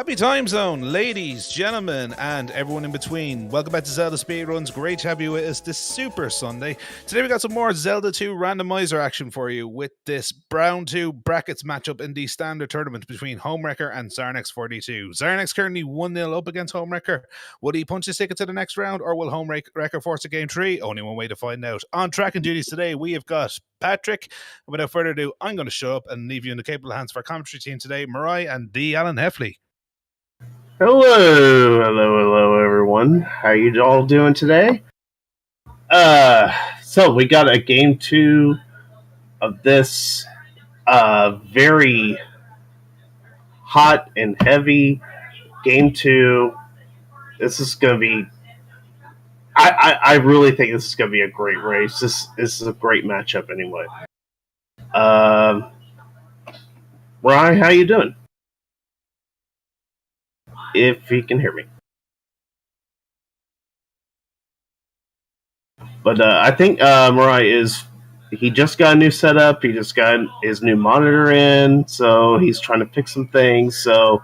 Happy time zone, ladies, gentlemen, and everyone in between. Welcome back to Zelda Speedruns. Great to have you with us this Super Sunday. Today we got some more Zelda 2 randomizer action for you with this Round 2 brackets matchup in the standard tournament between Homewrecker and Xarnax42. Xarnax currently 1-0 up against Homewrecker. Will he punch his ticket to the next round, or will Homewrecker force a game 3? Only one way to find out. On track and duties today, we have got Patrick. Without further ado, I'm going to shut up and leave you in the capable hands of our commentary team today, Mariah and D. Alan Heffley. Hello, everyone. How you all doing today? So we got a game 2 of this very hot and heavy game 2. This is going to be... I really think this is going to be a great race. This is a great matchup anyway. Ryan, how you doing? If he can hear me. But I think Mariah he just got a new setup. He just got his new monitor in, so he's trying to fix some things. So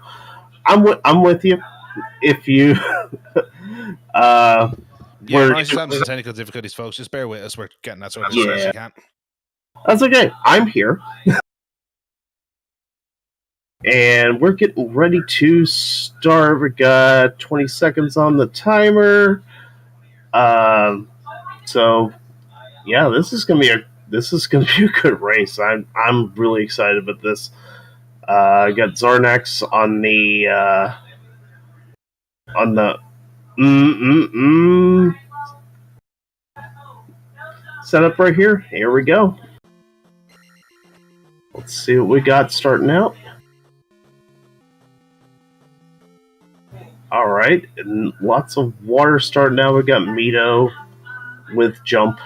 I'm with you. If you Mariah's having some technical difficulties, folks. Just bear with us. We're getting that sorted as fast as we can. That's okay. I'm here. And we're getting ready to start. We got 20 seconds on the timer. So yeah, this is gonna be a good race. I'm really excited about this. I got Xarnax on the setup right here. Here we go. Let's see what we got starting out. Alright, and lots of water starting out. We got Mito with jump.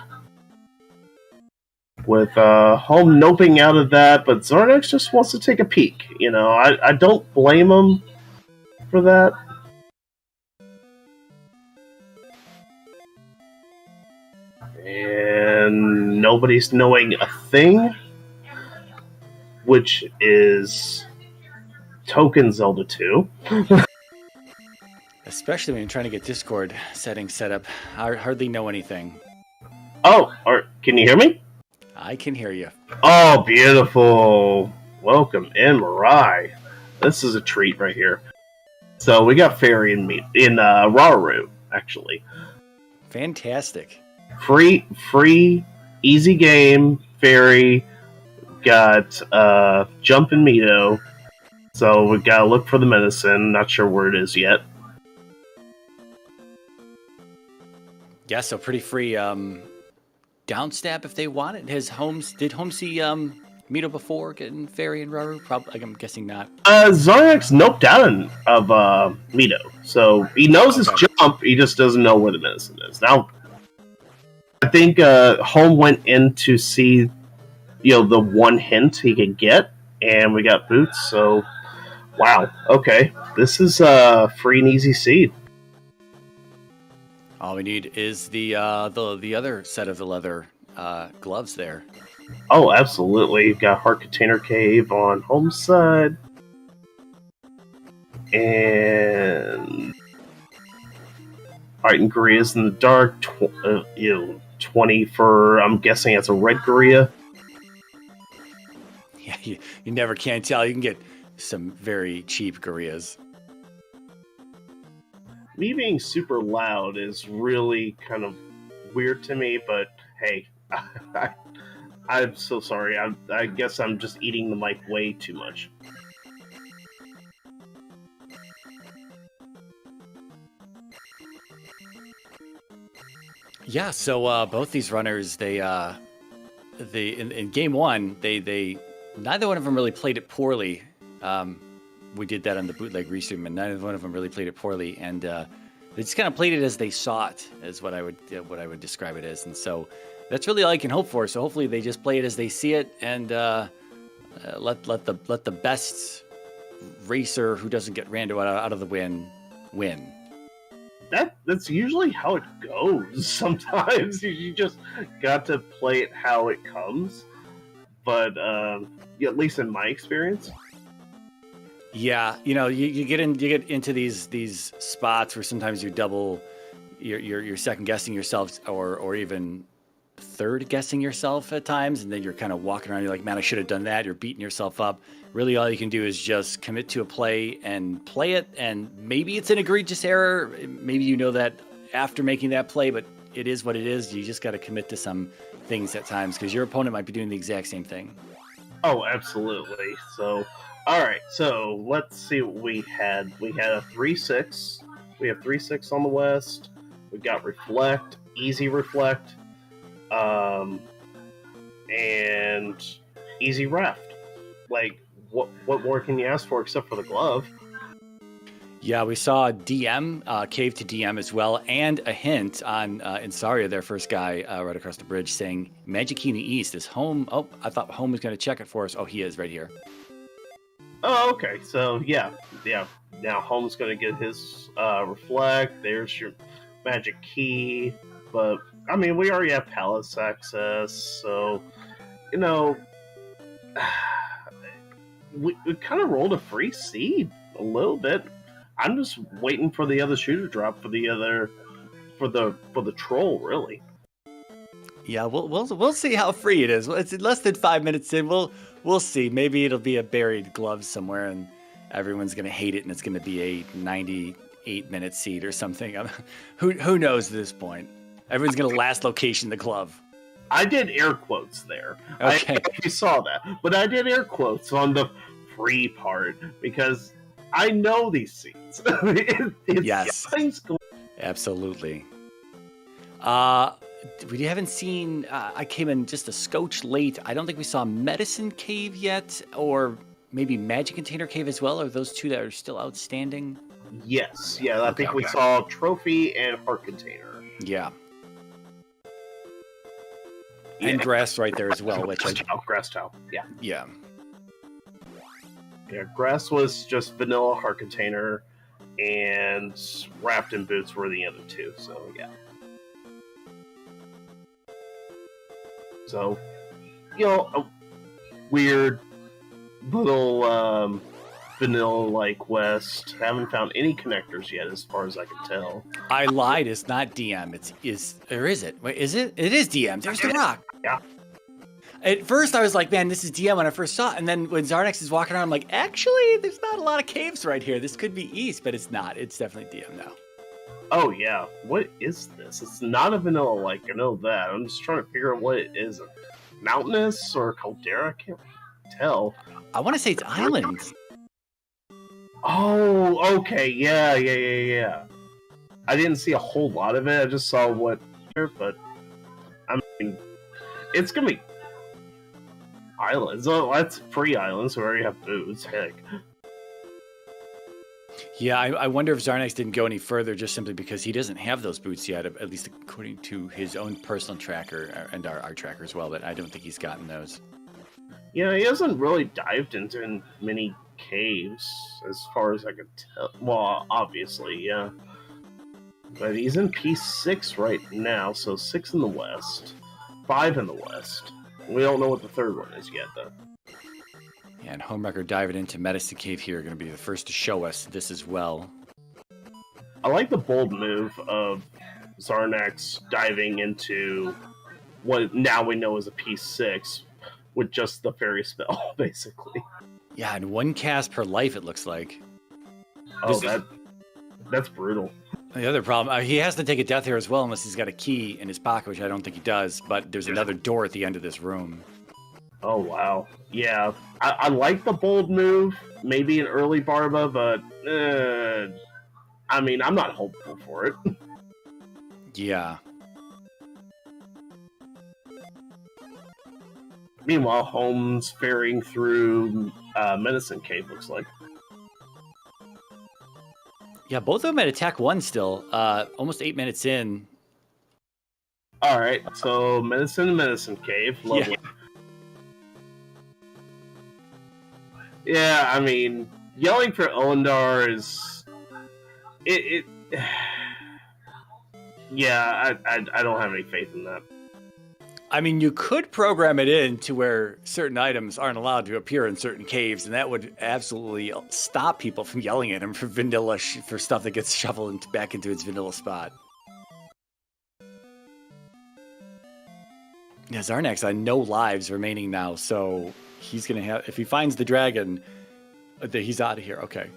With Home noping out of that, but Xarnax just wants to take a peek. You know, I don't blame him for that. And nobody's knowing a thing, which is Token Zelda 2. Especially when you're trying to get Discord settings set up. I hardly know anything. Oh, can you hear me? I can hear you. Oh, beautiful. Welcome in, Mirai. This is a treat right here. So we got Fairy in Rauru, actually. Fantastic. Free, easy game, Fairy. Got Jump and Mito. So we gotta look for the medicine. Not sure where it is yet. Yeah, so pretty free downstab if they want it. Did Home see Mito before getting Fairy and Rauru? Probably, I'm guessing not. Xarnax noped out of Mito, so he knows his jump. He just doesn't know where the medicine is. Now, I think Home went in to see, the one hint he could get, and we got Boots. So, wow. Okay, this is free and easy seed. All we need is the other set of the leather gloves there. Oh, absolutely. You've got Heart Container Cave on Home side. And Alright, and Gorilla's in the dark. 20 for, I'm guessing that's a red Gorilla. Yeah, you never can tell. You can get some very cheap Gorillas. Me being super loud is really kind of weird to me, but hey, I'm so sorry. I guess I'm just eating the mic way too much. Yeah, so both these runners, they in game one, they neither one of them really played it poorly. We did that on the bootleg restream, and neither one of them really played it poorly, and they just kind of played it as they saw it, is what I would describe it as, and so that's really all I can hope for. So hopefully they just play it as they see it, and let the best racer who doesn't get Rando out of the win. That's usually how it goes. Sometimes you just got to play it how it comes, but at least in my experience. Yeah, you get into these spots where sometimes you're second guessing yourself, or even third guessing yourself at times, and then you're kind of walking around. You're like, man, I should have done that. You're beating yourself up. Really, all you can do is just commit to a play and play it. And maybe it's an egregious error. Maybe you know that after making that play, but it is what it is. You just got to commit to some things at times because your opponent might be doing the exact same thing. Oh, absolutely. So, all right. So let's see what we had. We had a 3-6. We have 3-6 on the West. We got Reflect, Easy Reflect, and Easy Raft. Like, what more can you ask for except for the glove? Yeah, we saw DM, Cave to DM as well, and a hint on Insaria, their first guy right across the bridge, saying Magic Key in the East is home. Oh, I thought home was going to check it for us. Oh, he is right here. Oh, okay. So, yeah. Now home's going to get his Reflect. There's your Magic Key. But, I mean, we already have Palace access, so, we kind of rolled a free seed a little bit. I'm just waiting for the other shooter drop for the troll, really. Yeah, we'll see how free it is. It's less than 5 minutes in. We'll see. Maybe it'll be a buried glove somewhere, and everyone's gonna hate it, and it's gonna be a 98-minute seed or something. Who knows at this point? Everyone's gonna last location the glove. I did air quotes there. Okay. You saw that, but I did air quotes on the free part because I know these scenes. Yes, absolutely. We haven't seen. I came in just a scotch late. I don't think we saw Medicine Cave yet, or maybe Magic Container Cave as well. Are those two that are still outstanding? Yes. Yeah, I think we saw Trophy and Heart Container. Yeah. And grass right there as well. Grass towel. Yeah. Yeah. Yeah, grass was just vanilla Heart Container, and Wrapped in Boots were the other two. So yeah. So, a weird little vanilla-like West. Haven't found any connectors yet, as far as I can tell. I lied. It's not DM. Or is it? Wait, is it? It is DM. There's the rock. Yeah. At first, I was like, man, this is DM when I first saw it. And then when Xarnax is walking around, I'm like, actually, there's not a lot of caves right here. This could be east, but it's not. It's definitely DM now. Oh, yeah. What is this? It's not a vanilla-like. I know that. I'm just trying to figure out what it is. Mountainous or caldera? I can't tell. I want to say it's islands. Oh, okay. Yeah. I didn't see a whole lot of it. I just saw what here, but I mean, it's gonna be islands. Oh, that's free islands, so we already have boots. Heck. Yeah, I wonder if Xarnax didn't go any further just simply because he doesn't have those boots yet, at least according to his own personal tracker and our tracker as well, but I don't think he's gotten those. Yeah, he hasn't really dived into many caves, as far as I could tell. Well, obviously, yeah. But he's in P6 right now, so 6 in the West, 5 in the West. We don't know what the third one is yet, though. Yeah, and Homewrecker diving into Medicine Cave here are going to be the first to show us this as well. I like the bold move of Xarnax diving into what now we know is a P6 with just the fairy spell, basically. Yeah, and 1 cast per life, it looks like. Oh, that's brutal. The other problem, he has to take a death here as well unless he's got a key in his pocket, which I don't think he does, but there's another door at the end of this room. Oh, wow. Yeah, I like the bold move, maybe an early Barba, but I mean, I'm not hopeful for it. Yeah. Meanwhile, Holmes ferrying through Medicine Cave, looks like. Yeah, both of them at attack 1 still, almost 8 minutes in. Alright, so Medicine Cave, lovely. Yeah. Yeah, I mean, yelling for Elendar is... Yeah, I don't have any faith in that. I mean, you could program it in to where certain items aren't allowed to appear in certain caves, and that would absolutely stop people from yelling at him for vanilla for stuff that gets shoveled back into its vanilla spot. Yeah, Xarnax on no lives remaining now, so he's gonna have. If he finds the dragon, he's out of here. Okay.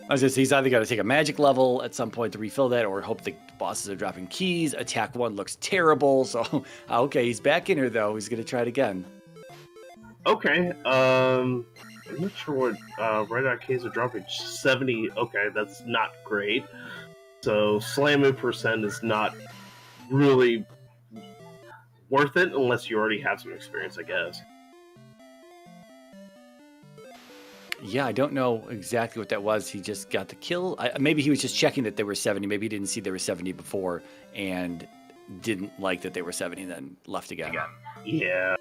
I was gonna say he's either got to take a magic level at some point to refill that, or hope the bosses are dropping keys. Attack 1 looks terrible, so okay, he's back in here though. He's gonna try it again. Okay. I'm not sure what Red Eye keys are dropping. 70. Okay, that's not great. So slamming percent is not really worth it unless you already have some experience, I guess. Yeah, I don't know exactly what that was. He just got the kill. Maybe he was just checking that they were 70. Maybe he didn't see they were 70 before and didn't like that they were 70, then left again. Yeah.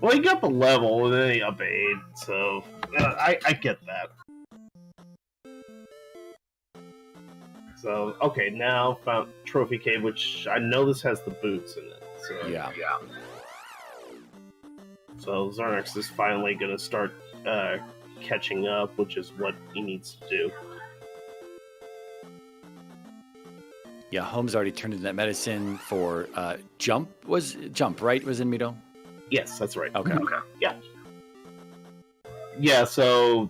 Well, he got the level and then he up 8, so I get that. So, okay, now found Trophy Cave, which I know this has the boots in it. So, Yeah. So Xarnax is finally going to start catching up, which is what he needs to do. Yeah, Holmes already turned in that medicine for Jump, right? Was in Mito? Yes, that's right. Okay. Yeah. Yeah, so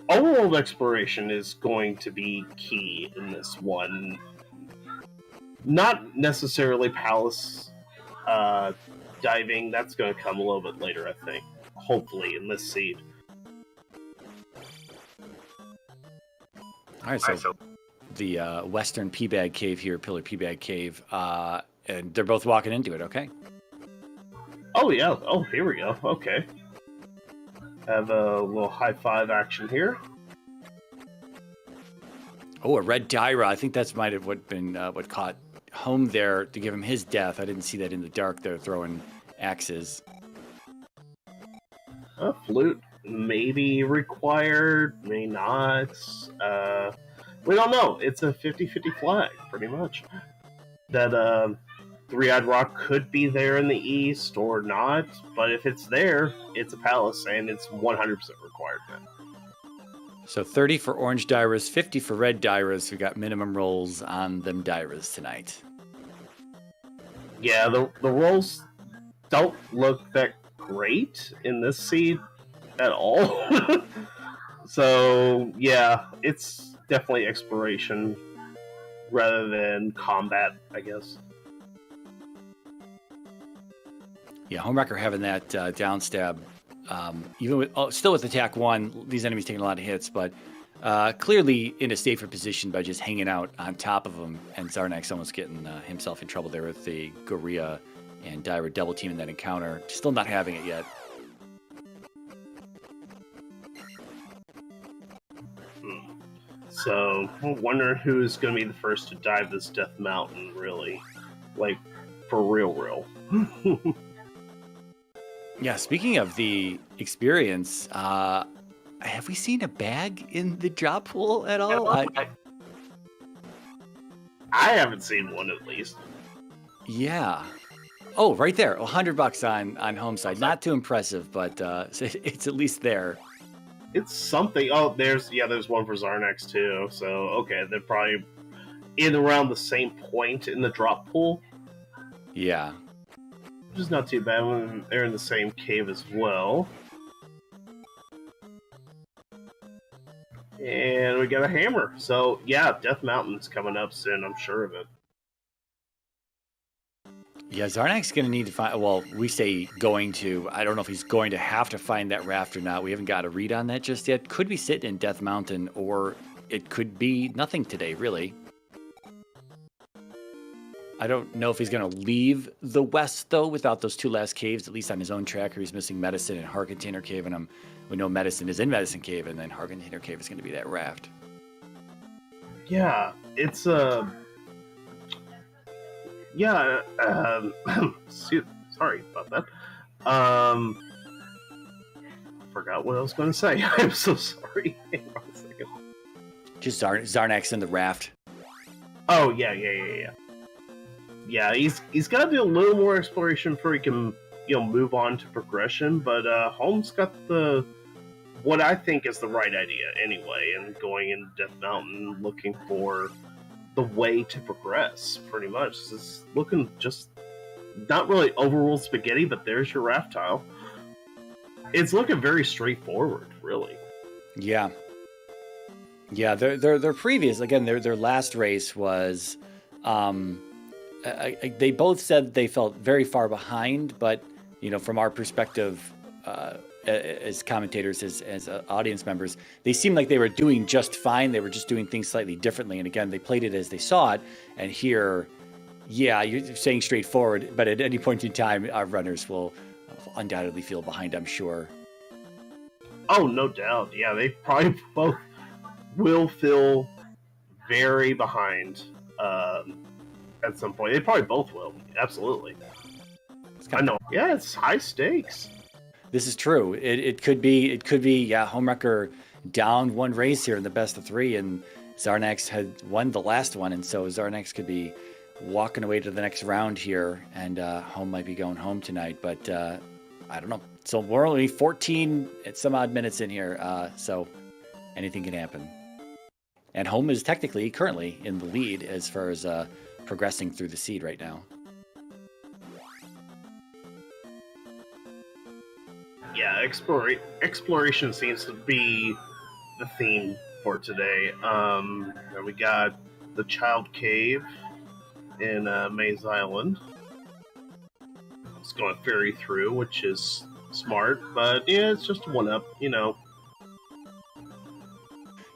overworld exploration is going to be key in this one. Not necessarily palace diving. That's going to come a little bit later, I think. Hopefully, in this seed. All right, so the Western P-Bag Cave here, Pillar P-Bag Cave, and they're both walking into it, okay? Oh, yeah. Oh, here we go. Okay. Have a little high-five action here. Oh, a red Dyra. I think that's might have been what caught Home there to give him his death. I didn't see that in the dark. They're throwing axes. A flute maybe required, may not. We don't know. It's a 50-50 flag, pretty much. That Three-Eyed Rock could be there in the east or not, but if it's there, it's a palace, and it's 100% required then. So 30 for orange Dyras, 50 for red Dyras. We got minimum rolls on them Dyras tonight. Yeah, the rolls don't look that great in this seed at all. So, yeah, it's definitely exploration rather than combat, I guess. Yeah, Homewrecker having that down stab. Even with still with attack 1, these enemies taking a lot of hits, but clearly in a safer position by just hanging out on top of them. And Xarnax almost getting himself in trouble there with the Gorilla and Dyra double teaming that encounter. Still not having it yet. So, I wonder who's going to be the first to dive this Death Mountain, really. Like, for real. Yeah, speaking of the experience, have we seen a bag in the drop pool at all? I haven't seen one, at least. Yeah. Oh, right there. $100 on home side. Not too impressive, but it's at least there. It's something. Oh, there's one for Xarnax, too. So, okay, they're probably in around the same point in the drop pool. Yeah. Which is not too bad when they're in the same cave as well. And we got a hammer. So, yeah, Death Mountain's coming up soon, I'm sure of it. Yeah, Xarnax's going to need to find... Well, we say going to. I don't know if he's going to have to find that raft or not. We haven't got a read on that just yet. Could be sitting in Death Mountain, or it could be nothing today, really. I don't know if he's going to leave the west, though, without those two last caves, at least on his own tracker. He's missing Medicine and Heart Container Cave, and we know Medicine is in Medicine Cave, and then Heart Container Cave is going to be that raft. Yeah, it's sorry about that. Forgot what I was going to say. I'm so sorry. Hang on a second. Just Xarnax in the raft. Oh, yeah. yeah, he's got to do a little more exploration before he can move on to progression. But Holmes got the what I think is the right idea anyway, and going into Death Mountain looking for the way to progress. Pretty much, it's looking just not really overworld spaghetti, but there's your raft tile. It's looking very straightforward, really. Yeah. Yeah, their previous, again, their last race was, they both said they felt very far behind, but, from our perspective, as commentators, as audience members, they seemed like they were doing just fine. They were just doing things slightly differently. And again, they played it as they saw it. And here, yeah, you're saying straightforward, but at any point in time, our runners will undoubtedly feel behind, I'm sure. Oh, no doubt. Yeah, they probably both will feel very behind at some point. They probably both will. Absolutely. I know. Yeah, it's high stakes. This is true. It could be, yeah, Homewrecker down one race here in the best of three, and Xarnax had won the last one, and so Xarnax could be walking away to the next round here, and Home might be going home tonight, but I don't know. So we're only 14 at some odd minutes in here, so anything can happen. And Home is technically currently in the lead as far as progressing through the seed right now. Yeah, exploration seems to be the theme for today. We got the Child Cave in Maze Island. It's going to ferry through, which is smart, but yeah, it's just a one-up, Yeah,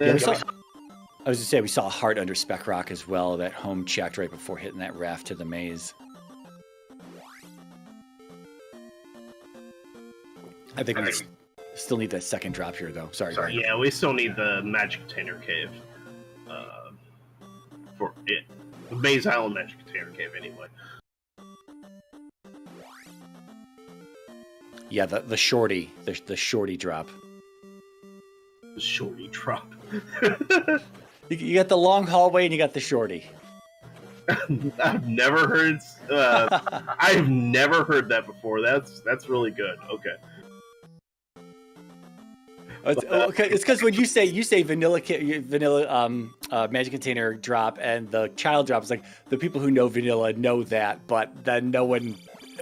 I was going to say, we saw a heart under Spec Rock as well that Home checked right before hitting that raft to the maze. I think we still need that second drop here, though. Sorry. Yeah, we still need the Magic Container Cave for it. The Maze Island Magic Container Cave, anyway. Yeah, the shorty, the shorty drop. The shorty drop. You got the long hallway and you got the shorty. I've never heard. I've never heard that before. That's really good. Okay. It's because when you say vanilla magic container drop and the child drop, it's like the people who know vanilla know that, but then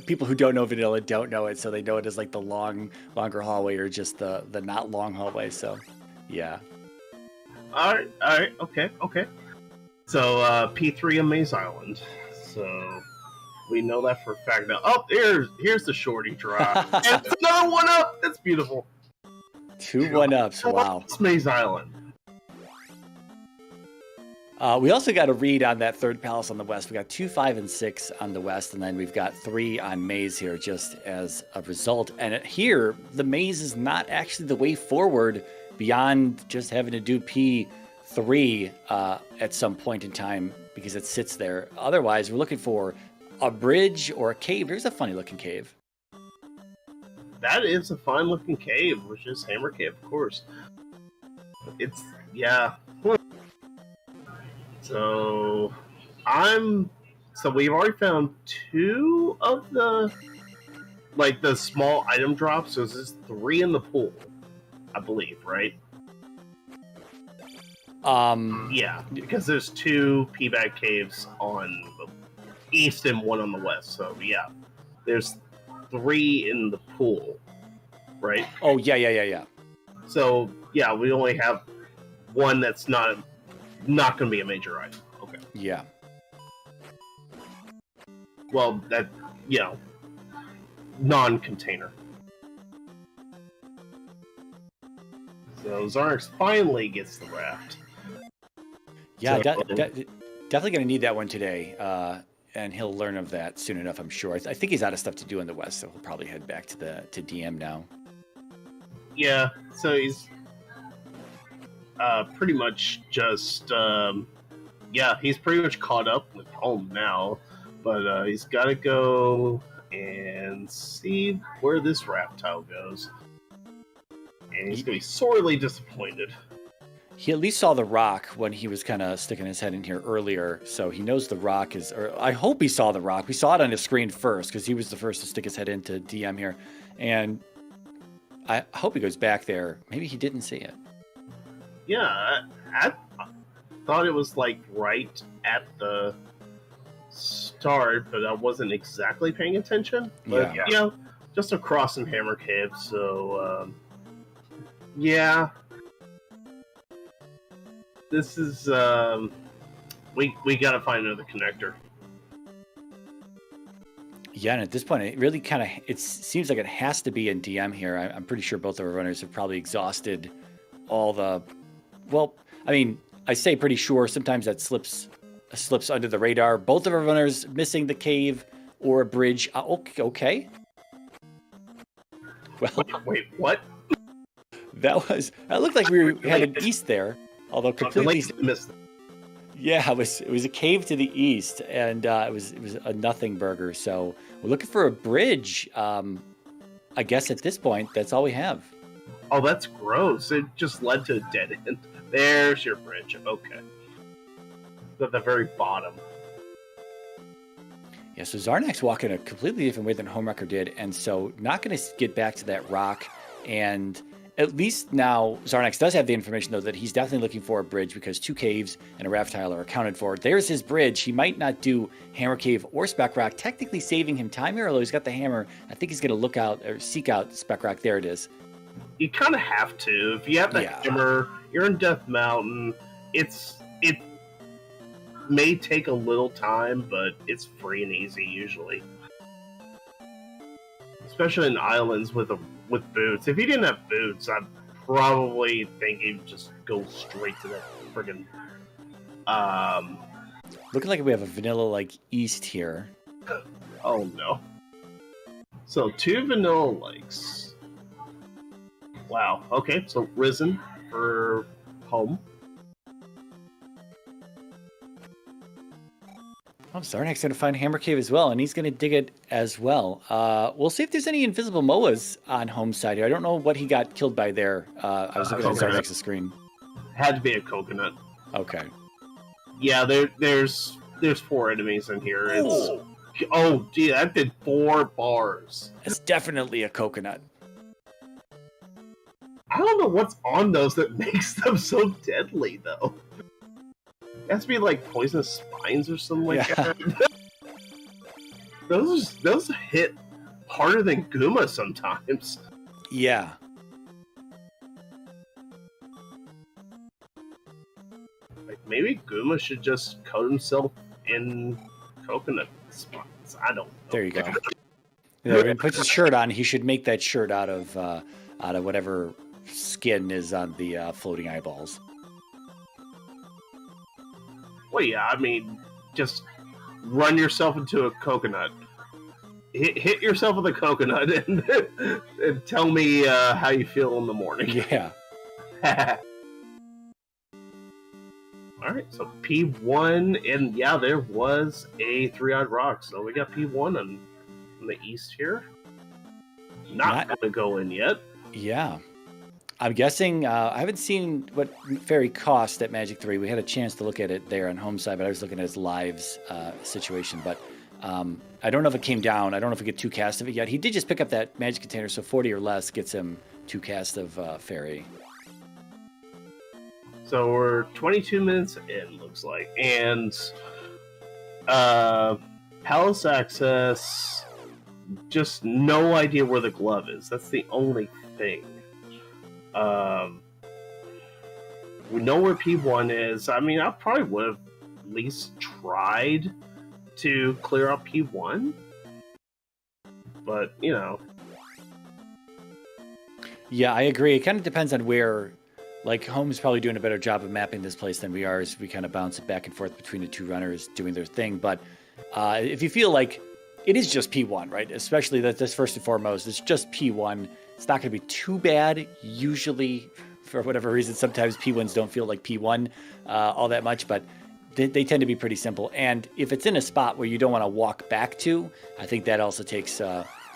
people who don't know vanilla don't know it, so they know it as like the longer hallway or just the not long hallway. So, yeah. All right, okay. So P3 on Maze Island. So we know that for a fact now. Oh, here's the shorty drop. And it's another one up. That's beautiful. 2 1-ups. Wow. It's Maze Island. We also got a read on that third palace on the west. We got 2, 5, and 6 on the west, and then we've got 3 on maze here just as a result. And here, the maze is not actually the way forward beyond just having to do P3 at some point in time because it sits there. Otherwise, we're looking for a bridge or a cave. Here's a funny looking cave. That is a fine looking cave, which is Hammer Cave, of course. Yeah. So we've already found 2 of the small item drops. So there's 3 in the pool, I believe, right? Yeah, because there's 2 P-bag caves on the east and 1 on the west. So yeah, there's 3 in the pool, right? Oh yeah. So yeah, we only have 1 that's not going to be a major item. Okay. Yeah. Well, that non-container. So Xarnax finally gets the raft. Yeah, So- definitely going to need that one today. And he'll learn of that soon enough, I'm sure. I think he's out of stuff to do in the west, so he'll probably head back to DM now. Yeah, so he's pretty much just he's pretty much caught up with Home now, but he's got to go and see where this raft tile goes, and he's gonna be sorely disappointed. He at least saw the rock when he was kind of sticking his head in here earlier, so he knows the rock is, or I hope he saw the rock. We saw it on his screen first because he was the first to stick his head into DM here, and I hope he goes back there. Maybe he didn't see it. Yeah, I thought it was like right at the start, but I wasn't exactly paying attention. But yeah, just across some Hammer Cave, so yeah. This is we gotta find another connector. Yeah, and at this point, it really kind of it seems like it has to be in DM here. I'm pretty sure both of our runners have probably exhausted all the. Well, I mean, I say pretty sure. Sometimes that slips under the radar. Both of our runners missing the cave or a bridge. Okay. Well, wait, what? That looked like we were headed east there. Although completely missed it. Yeah, it was a cave to the east, and it was a nothing burger. So we're looking for a bridge. I guess at this point, that's all we have. Oh, that's gross. It just led to a dead end. There's your bridge. Okay. At the very bottom. Yeah, so Xarnax walking a completely different way than Homewrecker did, and so not going to get back to that rock. And at least now Xarnax does have the information, though, that he's definitely looking for a bridge because 2 caves and a raft tile are accounted for. There's his bridge. He might not do Hammer Cave or Spec Rock, technically saving him time here, although he's got the hammer. I think he's going to look out or seek out Spec Rock. There it is. You kind of have to. If you have the hammer, you're in Death Mountain. It may take a little time, but it's free and easy usually. Especially in islands with boots. If he didn't have boots, I'd probably think he'd just go straight to that friggin' looking like we have a vanilla like east here. Oh no. So 2 vanilla lakes. Wow. Okay, so Risen for home. Oh, Xarnax's going to find Hammer Cave as well, and he's going to dig it as well. We'll see if there's any invisible MOAs on home side here. I don't know what he got killed by there. I was looking at Xarnax's screen. Had to be a coconut. Okay. Yeah, there's 4 enemies in here. Oh, gee, that did 4 bars. It's definitely a coconut. I don't know what's on those that makes them so deadly, though. It has to be like poisonous spines or something like that. Those hit harder than Guma sometimes. Yeah. Like maybe Guma should just coat himself in coconut spines. I don't know. There you go. Yeah, when he puts his shirt on, he should make that shirt out of whatever skin is on the floating eyeballs. Well, yeah, I mean, just run yourself into a coconut. Hit yourself with a coconut and tell me how you feel in the morning. Yeah. Alright, so P1, and yeah, there was a 3-eyed rock, so we got P1 on the east here. Not going to go in yet. Yeah. I'm guessing, I haven't seen what Fairy cost at Magic 3. We had a chance to look at it there on home side, but I was looking at his lives situation. But I don't know if it came down. I don't know if we get 2 casts of it yet. He did just pick up that magic container, so 40 or less gets him 2 casts of Fairy. So we're 22 minutes in, looks like. And Palace access, just no idea where the glove is. That's the only thing. We know where P1 is. I mean, I probably would have at least tried to clear up P1. But, you know. Yeah, I agree. It kind of depends on where. Like, Home's probably doing a better job of mapping this place than we are, as we kind of bounce it back and forth between the 2 runners doing their thing. But if you feel like it is just P1, right? Especially that this first and foremost, it's just P1. It's not going to be too bad. Usually, for whatever reason, sometimes P1s don't feel like P1 all that much, but they tend to be pretty simple. And if it's in a spot where you don't want to walk back to, I think that also takes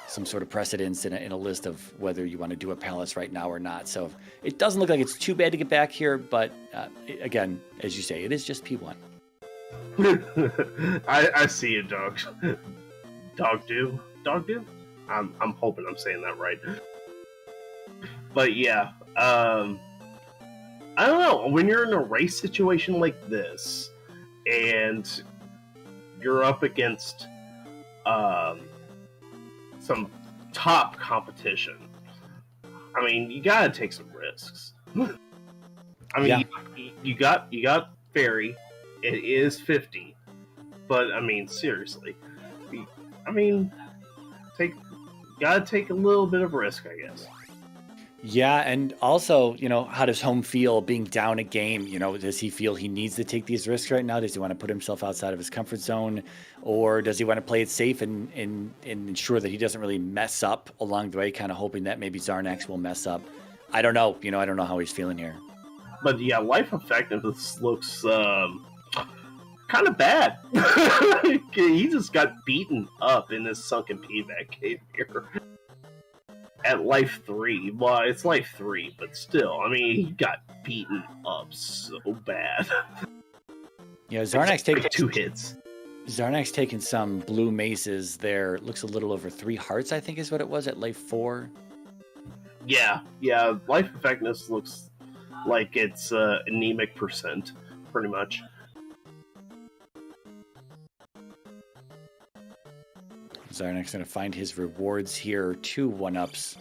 some sort of precedence in a list of whether you want to do a palace right now or not. So it doesn't look like it's too bad to get back here, but again, as you say, it is just P1. I see you, dog. Dog do? I'm hoping I'm saying that right. But yeah, I don't know. When you're in a race situation like this, and you're up against some top competition, I mean, you gotta take some risks. I mean, Yeah. you got Fairy. It is 50, but I mean, seriously, I mean, gotta take a little bit of risk, I guess. Yeah, and also, how does Home feel being down a game? Does he feel he needs to take these risks right now? Does he want to put himself outside of his comfort zone? Or does he want to play it safe and ensure that he doesn't really mess up along the way, kind of hoping that maybe Xarnax will mess up? I don't know. I don't know how he's feeling here. But yeah, life effectiveness looks kind of bad. He just got beaten up in this sunken payback cave here. At life 3. Well, it's life 3, but still, I mean, he got beaten up so bad. Yeah, Xarnax taking 2 hits. Xarnax taking some blue mazes there. Looks a little over 3 hearts, I think is what it was at life 4. Yeah, life effectiveness looks like it's anemic percent, pretty much. Xarnax going to find his rewards here. 2 1-ups.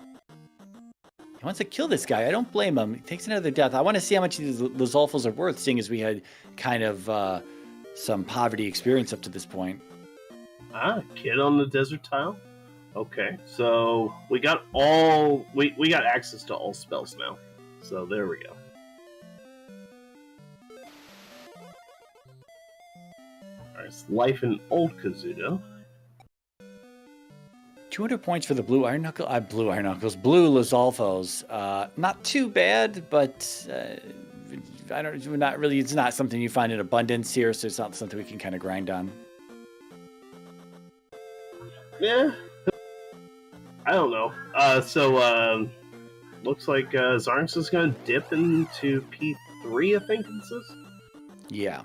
He wants to kill this guy. I don't blame him. He takes another death. I want to see how much these Lizalfos are worth, seeing as we had kind of some poverty experience up to this point. Kid on the desert tile? Okay, so we got we got access to all spells now. So there we go. Alright, it's life in Old Kazuto. 200 points for the blue blue Lizalfos. Not too bad, but it's not something you find in abundance here, so it's not something we can kind of grind on. Yeah. I don't know. Looks like Xarnax is going to dip into P3, I think this is. Yeah.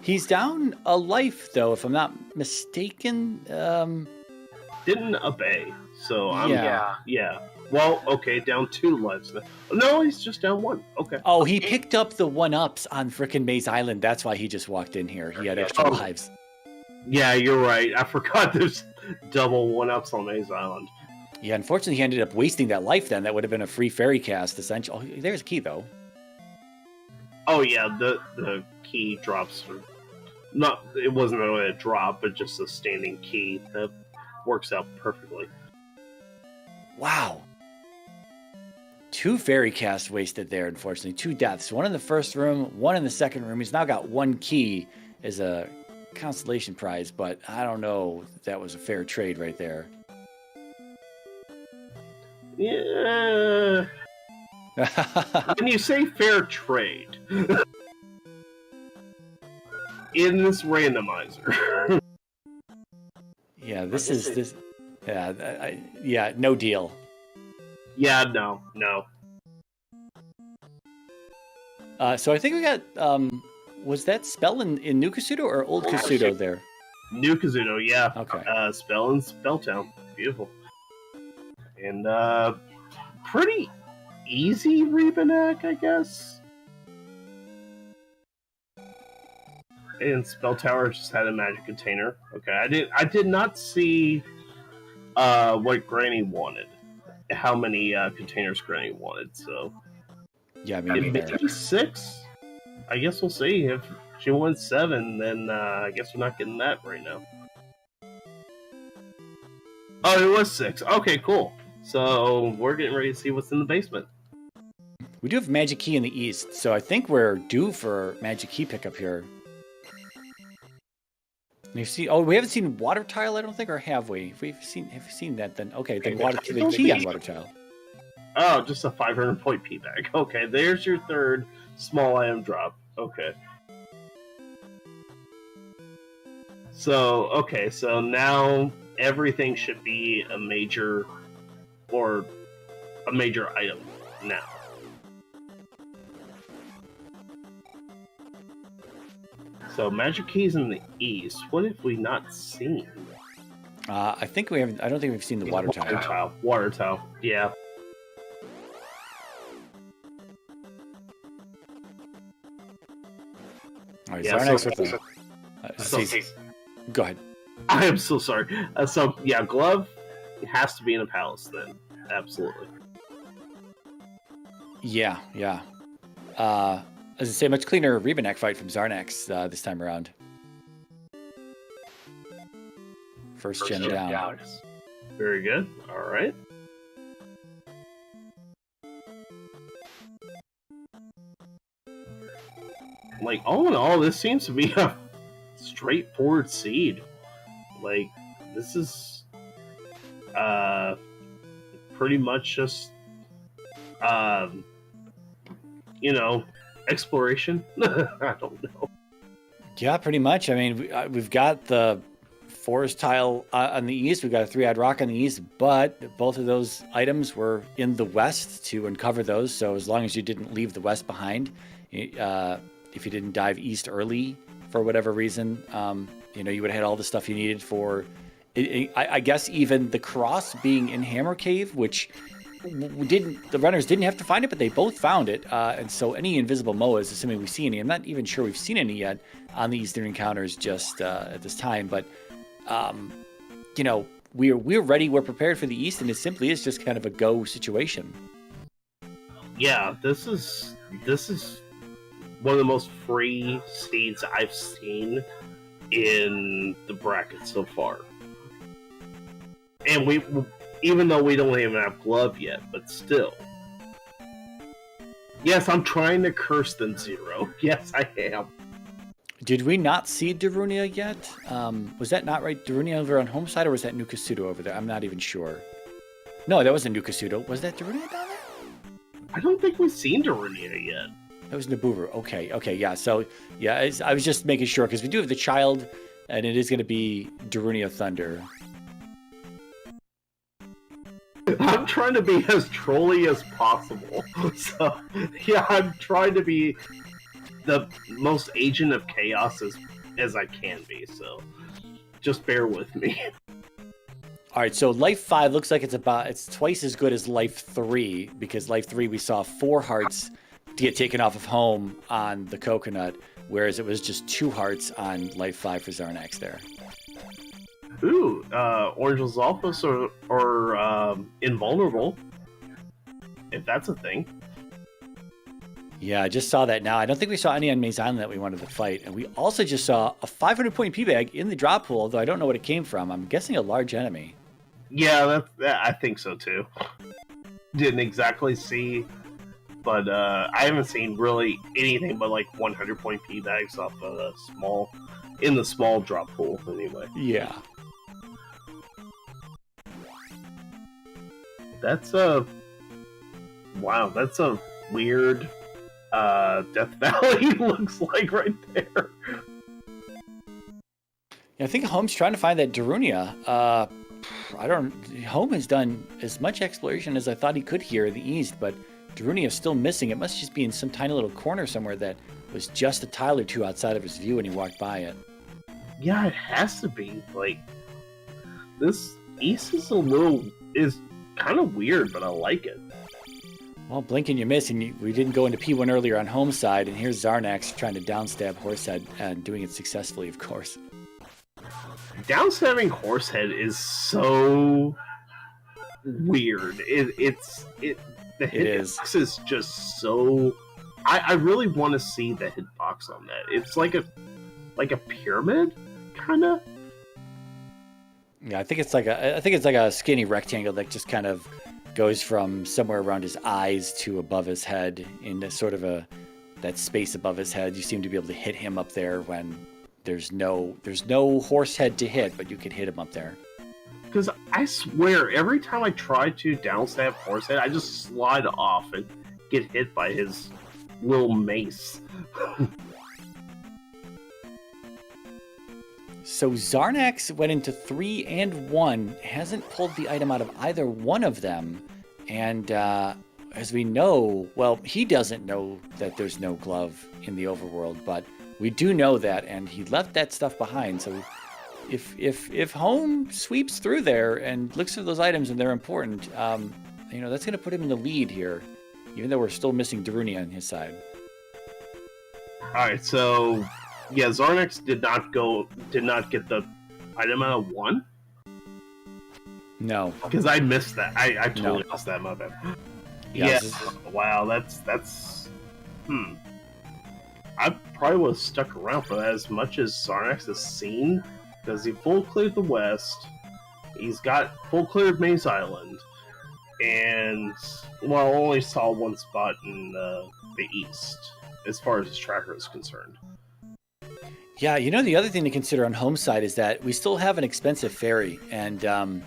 He's down a life, though, if I'm not mistaken. Didn't obey, so I'm... Yeah. Well, okay, down 2 lives. No, he's just down 1. Okay. Oh, he picked up the 1-ups on frickin' Maze Island. That's why he just walked in here. He had extra lives. Yeah, you're right. I forgot there's double 1-ups on Maze Island. Yeah, unfortunately, he ended up wasting that life then. That would have been a free fairy cast, essentially. Oh, there's a key, though. Oh, yeah, the key drops. It wasn't really a drop, but just a standing key that works out perfectly. Wow. 2 fairy casts wasted there, unfortunately. 2 deaths. 1 in the first room, 1 in the second room. He's now got 1 key as a constellation prize, but I don't know if that was a fair trade right there. Yeah. When you say fair trade, in this randomizer. Yeah, this. Yeah, no deal. Yeah, no. So I think we got. Was that spell in New Kasuto or Old Kasuto there? New Kazuto, yeah. Okay. Spell in Spelltown. Beautiful. And pretty easy Rebanak, I guess. And Spell Tower just had a magic container. Okay, I did not see what Granny wanted. How many containers Granny wanted, so yeah, I mean, maybe 6. I guess we'll see. If she wants 7, then I guess we're not getting that right now. Oh, it was 6. Okay, cool. So we're getting ready to see what's in the basement. We do have Magic Key in the east, so I think we're due for Magic Key pickup here. We haven't seen Water Tile, I don't think, or have we? If have we seen that, then okay, then the key on Water Tile. Oh, just a 500-point P-bag. Okay, there's your 3rd small item drop. Okay. So now everything should be a major item now. So magic keys in the east. What have we not seen? I think we haven't. I don't think we've seen the water tower. Water tower. Yeah. All right, Yeah, Xarnax so- with the. Go ahead. I am so sorry. So yeah, glove has to be in a palace then. Absolutely. Yeah. As I say, much cleaner Rebanek fight from Xarnax this time around. First gen down. Very good. All right. Like, all in all, this seems to be a straightforward seed. Like, this is pretty much just exploration. I don't know. Yeah, pretty much. I mean, we've got the forest tile on the east. We've got a 3-eyed rock on the east, but both of those items were in the west to uncover those. So as long as you didn't leave the west behind, if you didn't dive east early for whatever reason, you would have had all the stuff you needed for. I guess even the cross being in Hammer Cave, which the runners didn't have to find it, but they both found it. And so any invisible MOAs, assuming we see any, I'm not even sure we've seen any yet on the Eastern encounters just at this time. But we're ready, we're prepared for the East, and it simply is just kind of a go situation. Yeah, this is one of the most free seeds I've seen in the bracket so far. And even though we don't even have glove yet, but still. Yes, I'm trying to curse them zero. Yes, I am. Did we not see Darunia yet? Was that not right? Darunia over on home side, or was that New Kasuto over there? I'm not even sure. No, that wasn't New Kasuto. Was that Darunia down there? I don't think we've seen Darunia yet. That was Naburu. Okay, yeah. So, yeah, I was just making sure, because we do have the child, and it is going to be Darunia Thunder. I'm trying to be as trolly as possible. So, yeah, I'm trying to be the most agent of chaos as I can be. So, just bear with me. All right, so Life 5 looks like it's twice as good as Life 3, because Life 3 we saw 4 hearts to get taken off of home on the coconut, whereas it was just 2 hearts on Life 5 for Xarnax there. Ooh, Orange Alphas or Invulnerable, if that's a thing. Yeah, I just saw that now. I don't think we saw any on Maze Island that we wanted to fight. And we also just saw a 500-point P-Bag in the drop pool, though I don't know what it came from. I'm guessing a large enemy. Yeah, I think so too. Didn't exactly see, but I haven't seen really anything but like 100-point P-Bags off in the small drop pool anyway. Yeah. That's wow, that's a weird Death Valley looks like right there. Yeah, I think Home's trying to find that Darunia. Home has done as much exploration as I thought he could here in the east, but Darunia is still missing. It must just be in some tiny little corner somewhere that was just a tile or two outside of his view when he walked by it. Yeah, it has to be. Like, this east is kind of weird, but I like it. Well, blink and you miss, and we didn't go into P1 earlier on home side, and here's Xarnax trying to downstab Horsehead, and doing it successfully, of course. Downstabbing Horsehead is so weird. The hitbox is just so. I really want to see the hitbox on that. It's like a pyramid, kind of. Yeah, I think it's like a skinny rectangle that just kind of goes from somewhere around his eyes to above his head in sort of that space above his head. You seem to be able to hit him up there when there's no horse head to hit, but you can hit him up there. Because I swear, every time I try to downstab Horsehead, I just slide off and get hit by his little mace. So Xarnax went into 3 and 1, hasn't pulled the item out of either one of them. And as we know, well, he doesn't know that there's no glove in the overworld, but we do know that, and he left that stuff behind. So if Home sweeps through there and looks for those items and they're important, you know, that's going to put him in the lead here, even though we're still missing Darunia on his side. All right, so yeah, Xarnax did not get the item out of 1. No, because I missed that. I totally missed that. My bad. Yeah, Yeah. Wow, that's. I probably would have stuck around for that as much as Xarnax has seen, because he full cleared the west. He's got full cleared Maze Island, and well, only saw one spot in the east as far as his tracker is concerned. Yeah, you know, the other thing to consider on Home side is that we still have an expensive ferry, and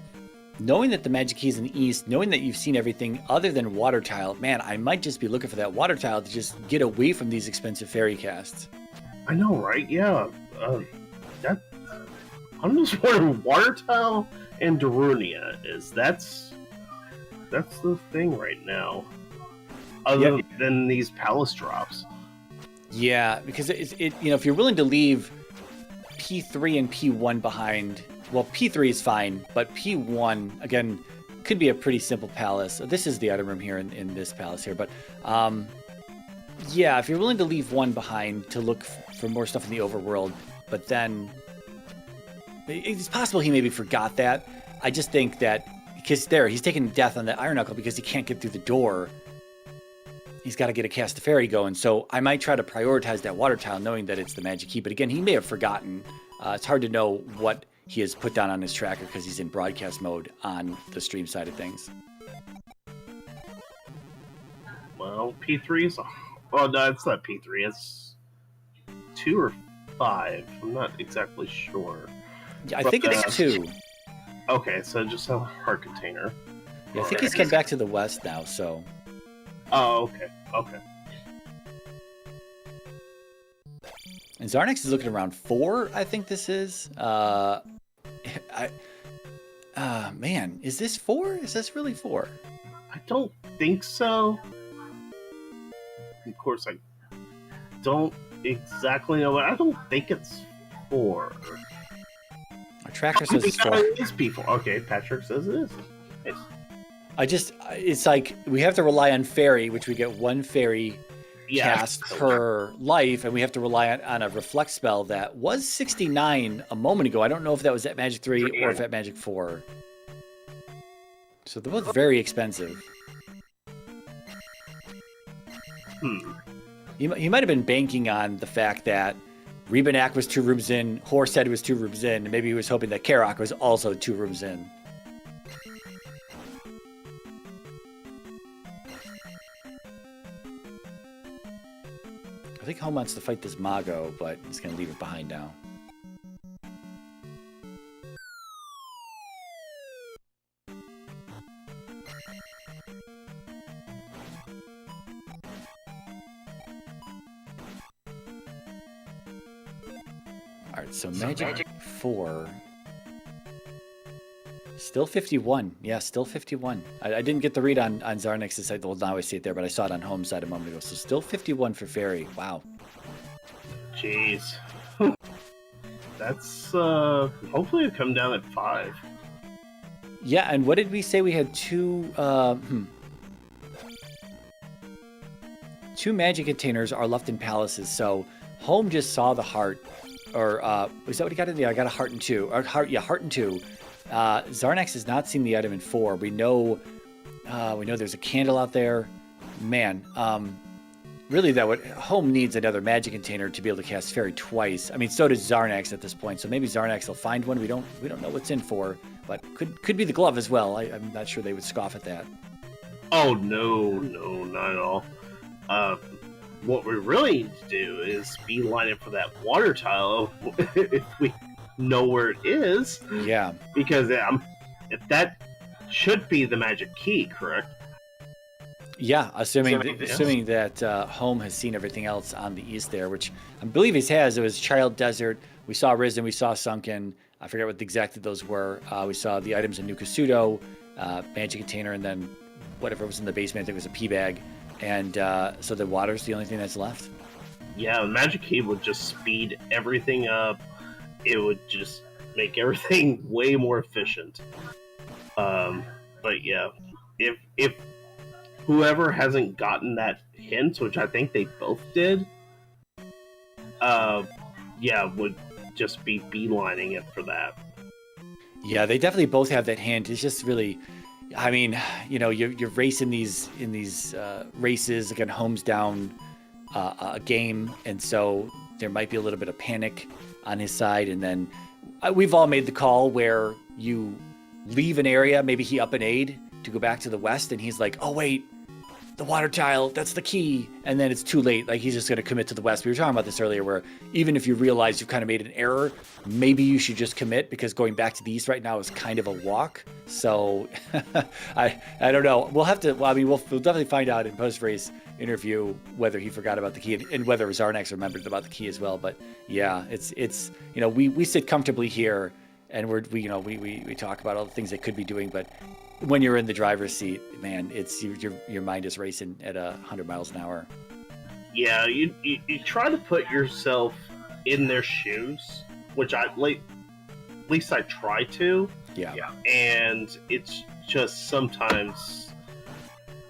knowing that the magic key is in the east, knowing that you've seen everything other than water tile, man, I might just be looking for that water tile to just get away from these expensive ferry casts. I know, right? Yeah. I'm just wondering, water tile and Darunia that's the thing right now. Other than these palace drops. Yeah, because it you know, if you're willing to leave P3 and P1 behind, well, P3 is fine, but P1 again could be a pretty simple palace. This is the item room here in this palace here, but yeah, if you're willing to leave 1 behind to look for more stuff in the overworld, but then it's possible he maybe forgot that. I just think that because he's taking death on the Iron Knuckle because he can't get through the door. He's got to get a cast of fairy going, so I might try to prioritize that water tile knowing that it's the magic key, but again, he may have forgotten. It's hard to know what he has put down on his tracker because he's in broadcast mode on the stream side of things. Well, P3's... Oh, no, it's not P3. It's 2 or 5. I'm not exactly sure. Yeah, I think it's 2. Okay, so just a heart container. Yeah, I think he's come back to the west now, so... Oh, okay. And Xarnax is looking around 4, I think this is. Man, is this 4? Is this really 4? I don't think so. Of course, I don't exactly know, but I don't think it's 4. Our tracker says it's 4. It is P4. Okay, Patrick says it is. Nice. It's like we have to rely on fairy, which we get 1 fairy cast per life, and we have to rely on a reflect spell that was 69 a moment ago. I don't know if that was at Magic 3 or if at Magic 4. So they're both very expensive. He might have been banking on the fact that Rebanak was 2 rooms in, Horsehead was 2 rooms in, and maybe he was hoping that Karok was also 2 rooms in. I think Home wants to fight this Mago, but he's going to leave it behind now. Alright, so Magic 4. Still 51. Yeah, still 51. I didn't get the read on Xarnax's side. Well, now I see it there, but I saw it on Home side a moment ago. So still 51 for Fairy. Wow. Jeez. That's, hopefully it'll come down at 5. Yeah, and what did we say? We had 2, 2 magic containers are left in palaces. So Home just saw the heart. Or, is that what he got in there? I got a heart and 2. Or heart and 2. Xarnax has not seen the item in 4. We know there's a candle out there. Man, really that would Home needs another magic container to be able to cast Fairy twice. I mean, so does Xarnax at this point. So maybe Xarnax will find one. We don't know what's in 4, but could be the glove as well. I'm not sure they would scoff at that. Oh no, not at all. What we really need to do is be lining up for that water tile if we know where it is. Yeah. Because if that should be the magic key, correct? Yeah, assuming that Home has seen everything else on the east there, which I believe he has. It was Child Desert, we saw Risen, we saw Sunken. I forget what exactly those were. We saw the items in Nukasudo, Magic Container, and then whatever was in the basement. I think it was a pea bag. And so the water's the only thing that's left. Yeah, Magic Key would just speed everything up. It would just make everything way more efficient. But yeah, if whoever hasn't gotten that hint, which I think they both did, would just be beelining it for that. Yeah, they definitely both have that hint. It's just really, I mean, you're racing in these races again. Home's down a game, and so there might be a little bit of panic on his side. And then we've all made the call where you leave an area, maybe he up an aid to go back to the west, and he's like, oh wait, the water tile, that's the key. And then it's too late. Like, he's just going to commit to the west. We were talking about this earlier, where even if you realize you've kind of made an error, maybe you should just commit, because going back to the east right now is kind of a walk. So I don't know. We'll have to, we'll definitely find out in post-race interview whether he forgot about the key and whether Xarnax remembered about the key as well. But yeah, it's we sit comfortably here, and we talk about all the things they could be doing, but when you're in the driver's seat, man, it's your mind is racing at 100 miles an hour. Yeah, you try to put yourself in their shoes, which at least I try to. Yeah. And it's just sometimes,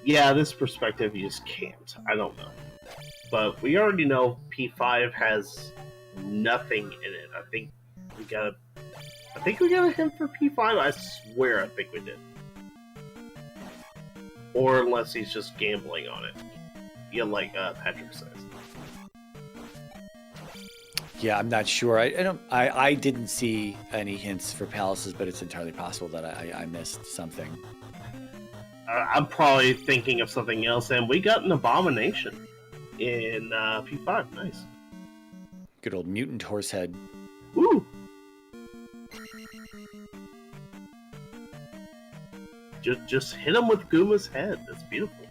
this perspective you just can't. I don't know, but we already know P5 has nothing in it. I think we got a hint for P5. I swear, I think we did. Or unless he's just gambling on it. Yeah, like Patrick says. Yeah, I'm not sure. I didn't see any hints for palaces, but it's entirely possible that I missed something. I'm probably thinking of something else, and we got an abomination in P5. Nice. Good old mutant horse head. Woo! Just hit him with Guma's head. That's beautiful.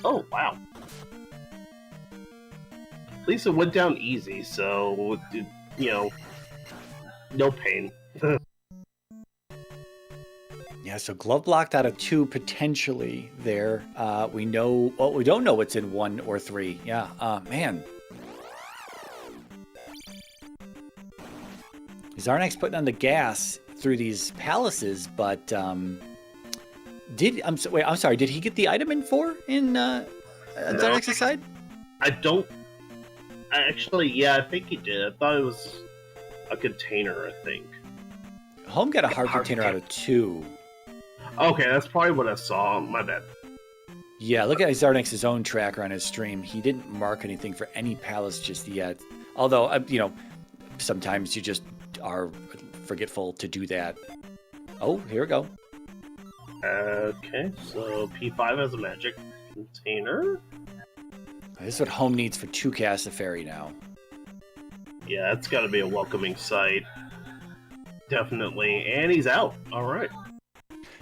Oh, wow. At least it went down easy, so, no pain. Yeah, so glove blocked out of 2 potentially there. We don't know what's in 1 or 3. Yeah, man. Xarnax putting on the gas through these palaces, but I'm sorry, did he get the item in 4 in Xarnax's side? I think he did. I thought it was a container, I think. Home got a hard container out of 2. Okay, that's probably what I saw. My bad. Yeah, look at Xarnax's own tracker on his stream. He didn't mark anything for any palace just yet. Although, sometimes you just are forgetful to do that. Oh, here we go. Okay, so P5 has a magic container. This is what Home needs for 2 casts of Fairy now. Yeah, it's got to be a welcoming sight. Definitely. And he's out. All right.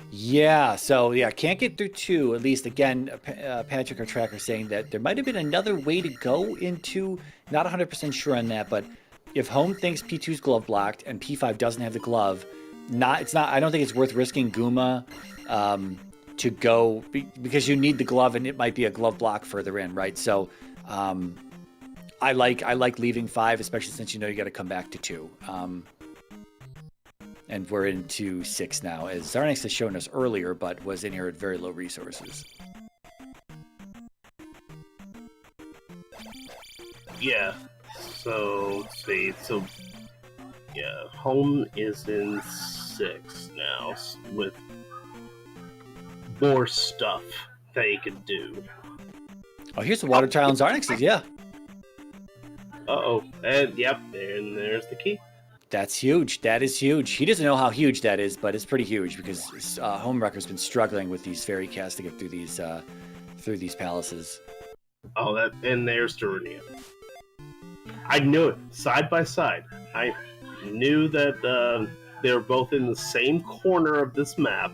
Yeah, so can't get through 2. At least, again, Patrick, our tracker, saying that there might have been another way to go into. Not 100% sure on that, but if Home thinks P2's glove blocked and P5 doesn't have the glove, I don't think it's worth risking Guma to go, because you need the glove, and it might be a glove block further in, right? So I like leaving 5, especially since you got to come back to 2. And we're into 6 now, as Xarnax has shown us earlier, but was in here at very low resources. Yeah. So let's see. So Home is in 6 now with more stuff that he can do. Oh, here's the water tile in Xarnax's, yeah. Uh-oh. And yep, and there's the key. That's huge. That is huge. He doesn't know how huge that is, but it's pretty huge, because Homewrecker's been struggling with these fairy casts to get through these palaces. Oh, and there's Darunia. I knew it. Side by side. I knew that they were both in the same corner of this map.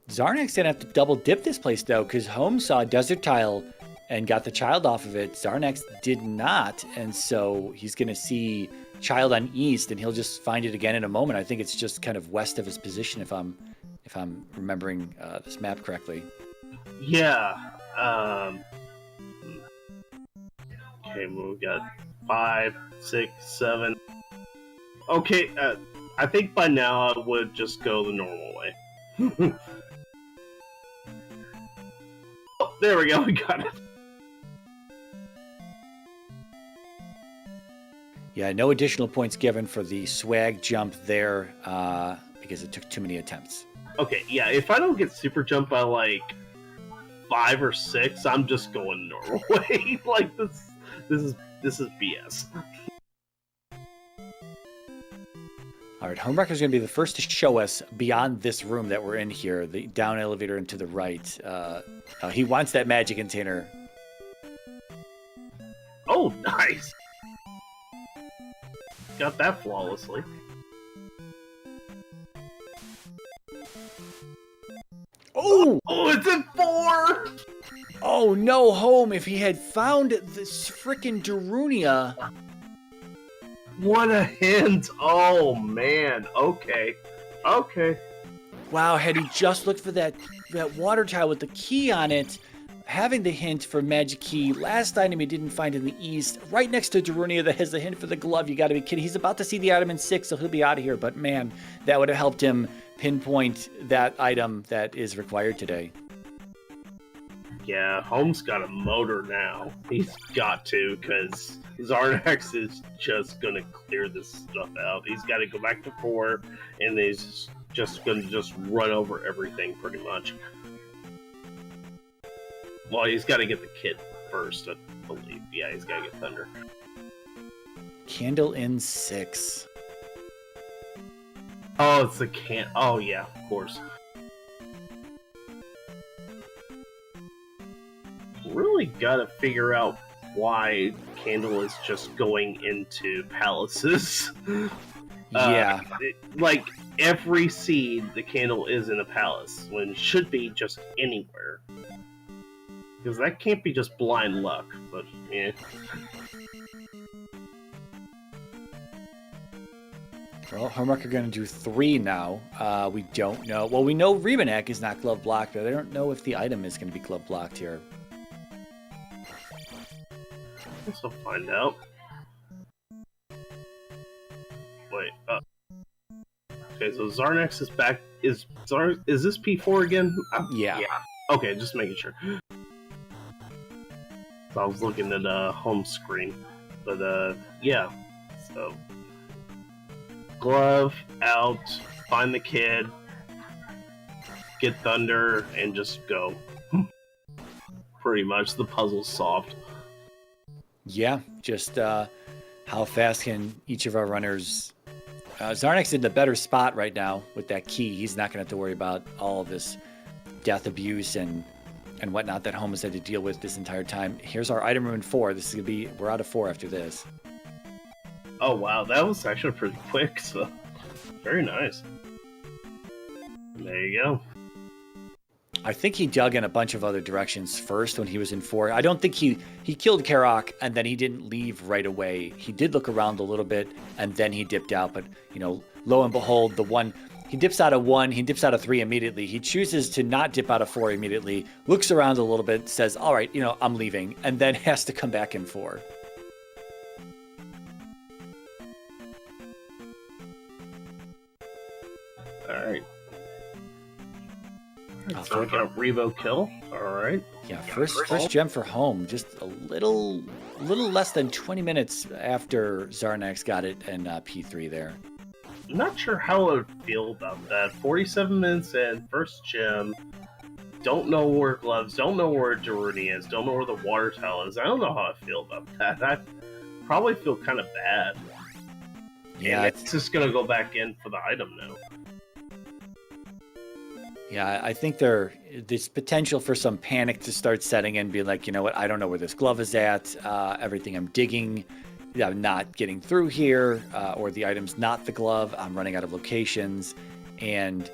Xarnax gonna have to double dip this place, though, because Home saw Desert Tile and got the child off of it. Xarnax did not, and so he's going to see child on east, and he'll just find it again in a moment. I think it's just kind of west of his position, if I'm remembering this map correctly. Yeah. Okay, we got 5, 6, 7. Okay, I think by now I would just go the normal way. Oh, there we go, we got it. Yeah, no additional points given for the swag jump there because it took too many attempts. Okay, yeah, if I don't get super jump by like 5 or 6, I'm just going normal way. Like this is BS. All right, Homewrecker's going to be the first to show us beyond this room that we're in here, the down elevator and to the right. He wants that magic container. Oh, nice! Got that flawlessly. Oh! Oh, it's at 4! Oh, no, Home. If he had found this frickin' Darunia... What a hint! Oh, man. Okay. Okay. Wow, had he just looked for that water tile with the key on it, having the hint for magic key, last item he didn't find in the east, right next to Darunia that has the hint for the glove, you gotta be kidding. He's about to see the item in 6, so he'll be out of here, but man, that would have helped him pinpoint that item that is required today. Yeah, Holmes got a motor now. He's got to, because Xarnax is just going to clear this stuff out. He's got to go back to 4, and he's just going to just run over everything, pretty much. Well, he's got to get the kid first, I believe. Yeah, he's got to get Thunder. Candle in 6. Oh, it's the can. Oh, yeah, of course. Really gotta figure out why Candle is just going into palaces. Yeah. Like, every seed, the Candle is in a palace, when it should be just anywhere. Because that can't be just blind luck, but yeah. Well, Homewrecker going to do 3 now. We don't know. Well, we know Rebanek is not glove blocked, but I don't know if the item is going to be glove blocked here. Guess I'll find out. Wait, okay, so Xarnax is back. Is this P4 again? Yeah. Okay, just making sure. So I was looking at home screen, but yeah. So glove out, find the kid, get Thunder, and just go. Pretty much, the puzzle's solved. Yeah, just how fast can each of our runners... Xarnax in the better spot right now with that key. He's not going to have to worry about all of this death abuse and whatnot that Home has had to deal with this entire time. Here's our item room in 4. This is going to be... We're out of 4 after this. Oh, wow. That was actually pretty quick, so... Very nice. And there you go. I think he dug in a bunch of other directions first when he was in 4. I don't think he killed Karok and then he didn't leave right away. He did look around a little bit and then he dipped out. But, you know, lo and behold, the one... He dips out of 1, he dips out of 3 immediately. He chooses to not dip out of 4 immediately, looks around a little bit, says, all right, you know, I'm leaving, and then has to come back in 4. Alright. So we got a Revo kill. Alright. Yeah, first gem for Home. Just a little less than 20 minutes after Xarnax got it and P3 there. Not sure how I would feel about that. 47 minutes in, first gem. Don't know where gloves, don't know where Darunia is, don't know where the water towel is. I don't know how I feel about that. I probably feel kind of bad. Yeah, and it's just gonna go back in for the item now. Yeah, I think there's potential for some panic to start setting in, being like, you know what, I don't know where this glove is at. Everything I'm digging, I'm not getting through here, or the item's not the glove. I'm running out of locations. And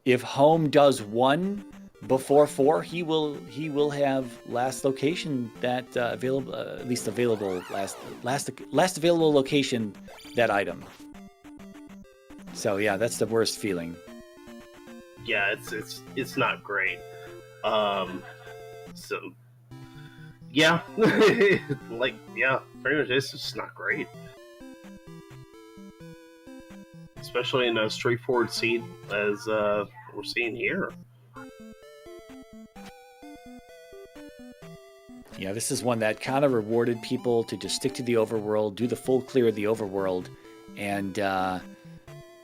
if Home does 1, before 4, he will have last location that available, last available location that item. So yeah, that's the worst feeling. Yeah, it's not great. So yeah, like yeah, pretty much it's just not great. Especially in a straightforward seed as we're seeing here. Yeah, this is one that kind of rewarded people to just stick to the overworld, do the full clear of the overworld, and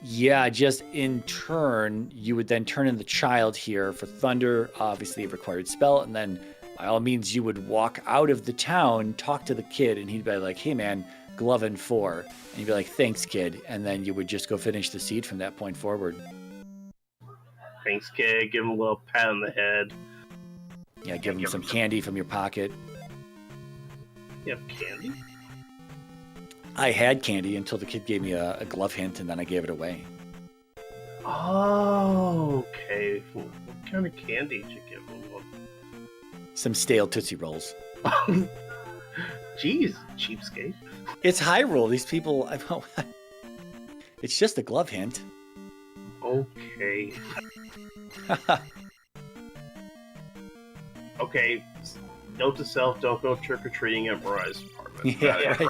yeah, just in turn, you would then turn in the child here for Thunder, obviously a required spell, and then by all means you would walk out of the town, talk to the kid, and he'd be like, hey man, glove in 4. And you'd be like, thanks kid, and then you would just go finish the seed from that point forward. Thanks kid, give him a little pat on the head. Yeah, give him some candy from your pocket. You have candy? I had candy until the kid gave me a glove hint, and then I gave it away. Oh, okay. What kind of candy did you give him? Some stale Tootsie Rolls. Jeez, cheapskate. It's Hyrule. These people... It's just a glove hint. Okay. Okay, note to self, don't go trick-or-treating at Mariah's apartment. Yeah, right.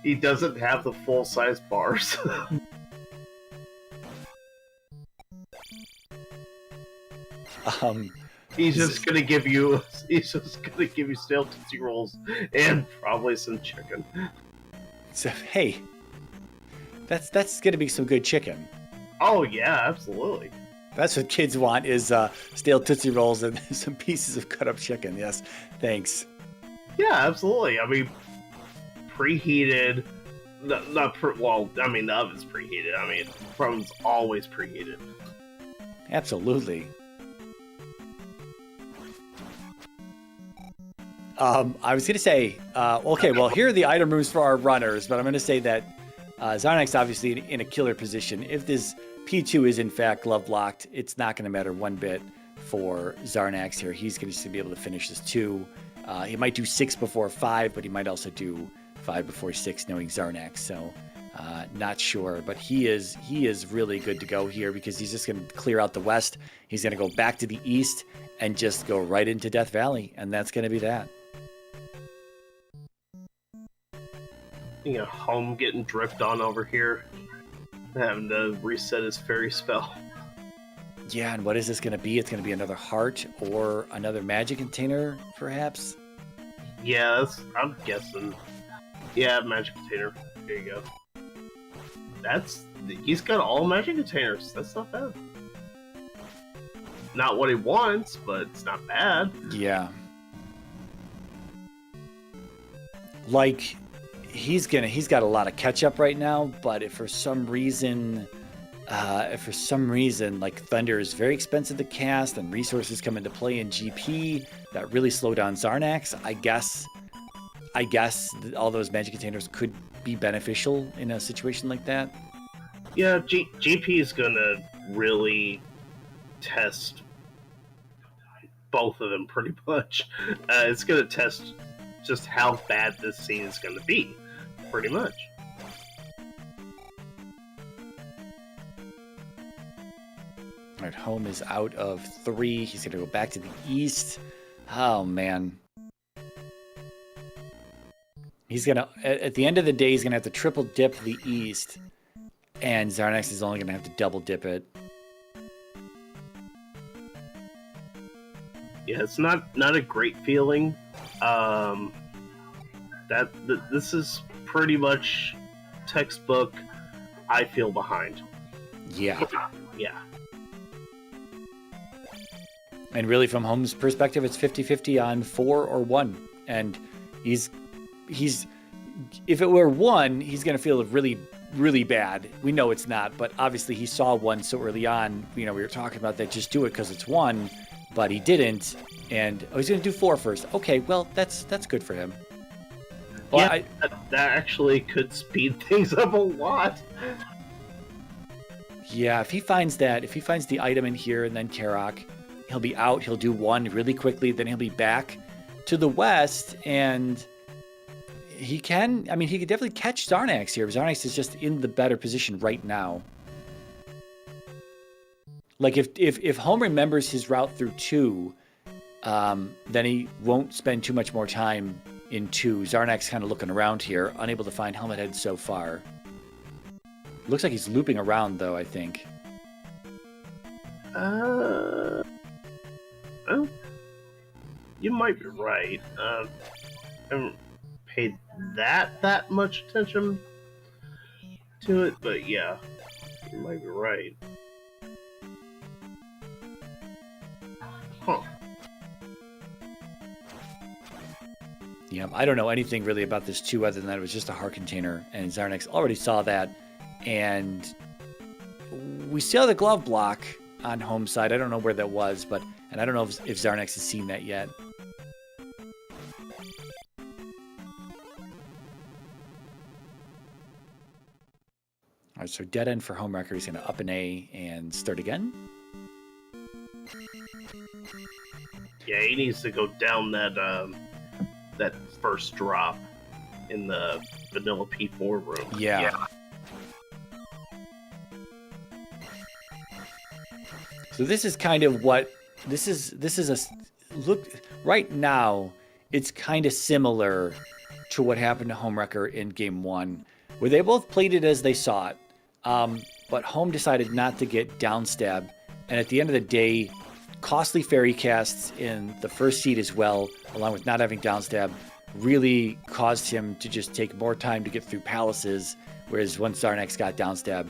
He doesn't have the full-size bars. He's just gonna give you stale Tootsie Rolls and probably some chicken. So, hey, that's gonna be some good chicken. Oh yeah, absolutely. That's what kids want is stale Tootsie Rolls and some pieces of cut up chicken. Yes, thanks. Yeah, absolutely. I mean, preheated. Well, I mean, the oven's preheated. I mean, the oven's always preheated. Absolutely. I was going to say, okay, well, here are the item rooms for our runners, but I'm going to say that Xarnax obviously in a killer position. If this P2 is in fact glove locked, it's not going to matter one bit for Xarnax here. He's going to be able to finish this 2. He might do 6 before 5, but he might also do 5 before 6, knowing Xarnax. So not sure, but he is really good to go here because he's just going to clear out the west. He's going to go back to the east and just go right into Death Valley, and that's going to be that. You know, Home getting dripped on over here, having to reset his fairy spell. Yeah, and what is this going to be? It's going to be another heart or another magic container, perhaps? Yeah, I'm guessing. Yeah, magic container. There you go. He's got all magic containers. That's not bad. Not what he wants, but it's not bad. Yeah. Like, he's got a lot of catch up right now, but if for some reason like Thunder is very expensive to cast and resources come into play in GP that really slow down Xarnax, I guess all those magic containers could be beneficial in a situation like that. Yeah, GP is gonna really test both of them pretty much. It's gonna test just how bad this scene is gonna be, pretty much. All right, Home is out of 3. He's gonna go back to the east. Oh man. He's gonna, at the end of the day, he's gonna have to triple dip the east, and Xarnax is only gonna have to double dip it. Yeah, it's not a great feeling. This is pretty much textbook. I feel behind. Yeah. Yeah. And really, from Home's perspective, it's 50-50 on 4 or 1, and he's if it were 1, he's gonna feel really, really bad. We know it's not, but obviously he saw 1 so early on. You know, we were talking about that. Just do it because it's 1, but he didn't. And he's gonna do 4 first. Okay, well that's good for him. Well, yeah, that actually could speed things up a lot. Yeah, if he finds the item in here and then Karok, he'll be out. He'll do one really quickly, then he'll be back to the west, and he can definitely catch Xarnax here. Xarnax is just in the better position right now. Like if Home remembers his route through 2, then he won't spend too much more time in 2. Xarnax kind of looking around here, unable to find Helmet Head so far. Looks like he's looping around, though, I think. Well, you might be right. I haven't paid that much attention to it, but yeah, you might be right. Huh. Yeah, I don't know anything really about this 2 other than that it was just a heart container, and Xarnax already saw that. And we saw the glove block on Home side. I don't know where that was, and I don't know if Xarnax has seen that yet. All right, so dead end for Homewrecker. He's going to up an A and start again. Yeah, he needs to go down that that first drop in the vanilla P4 room. Yeah. So this is kind of what this is a look right now. It's kind of similar to what happened to Homewrecker in Game 1, where they both played it as they saw it. But Home decided not to get downstab, and at the end of the day, costly fairy casts in the first seed as well, along with not having downstab, really caused him to just take more time to get through palaces. Whereas once Xarnax got downstab,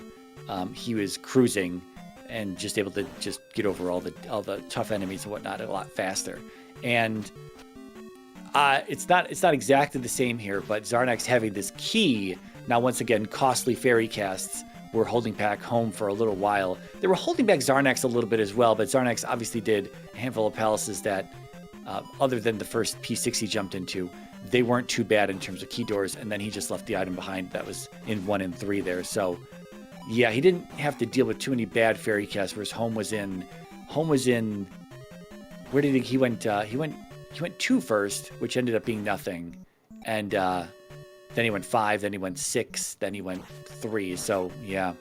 he was cruising and just able to just get over all the tough enemies and whatnot a lot faster. And it's not exactly the same here, but Xarnax having this key now, once again, costly fairy casts were holding back Home for a little while. They were holding back Xarnax a little bit as well, but Xarnax obviously did a handful of palaces that, other than the first P6 he jumped into, they weren't too bad in terms of key doors, and then he just left the item behind that was in 1 and 3 there. So yeah, he didn't have to deal with too many bad fairy casts, whereas Home was in where did he went 2 first, which ended up being nothing, and then he went 5, then he went 6, then he went 3. So yeah,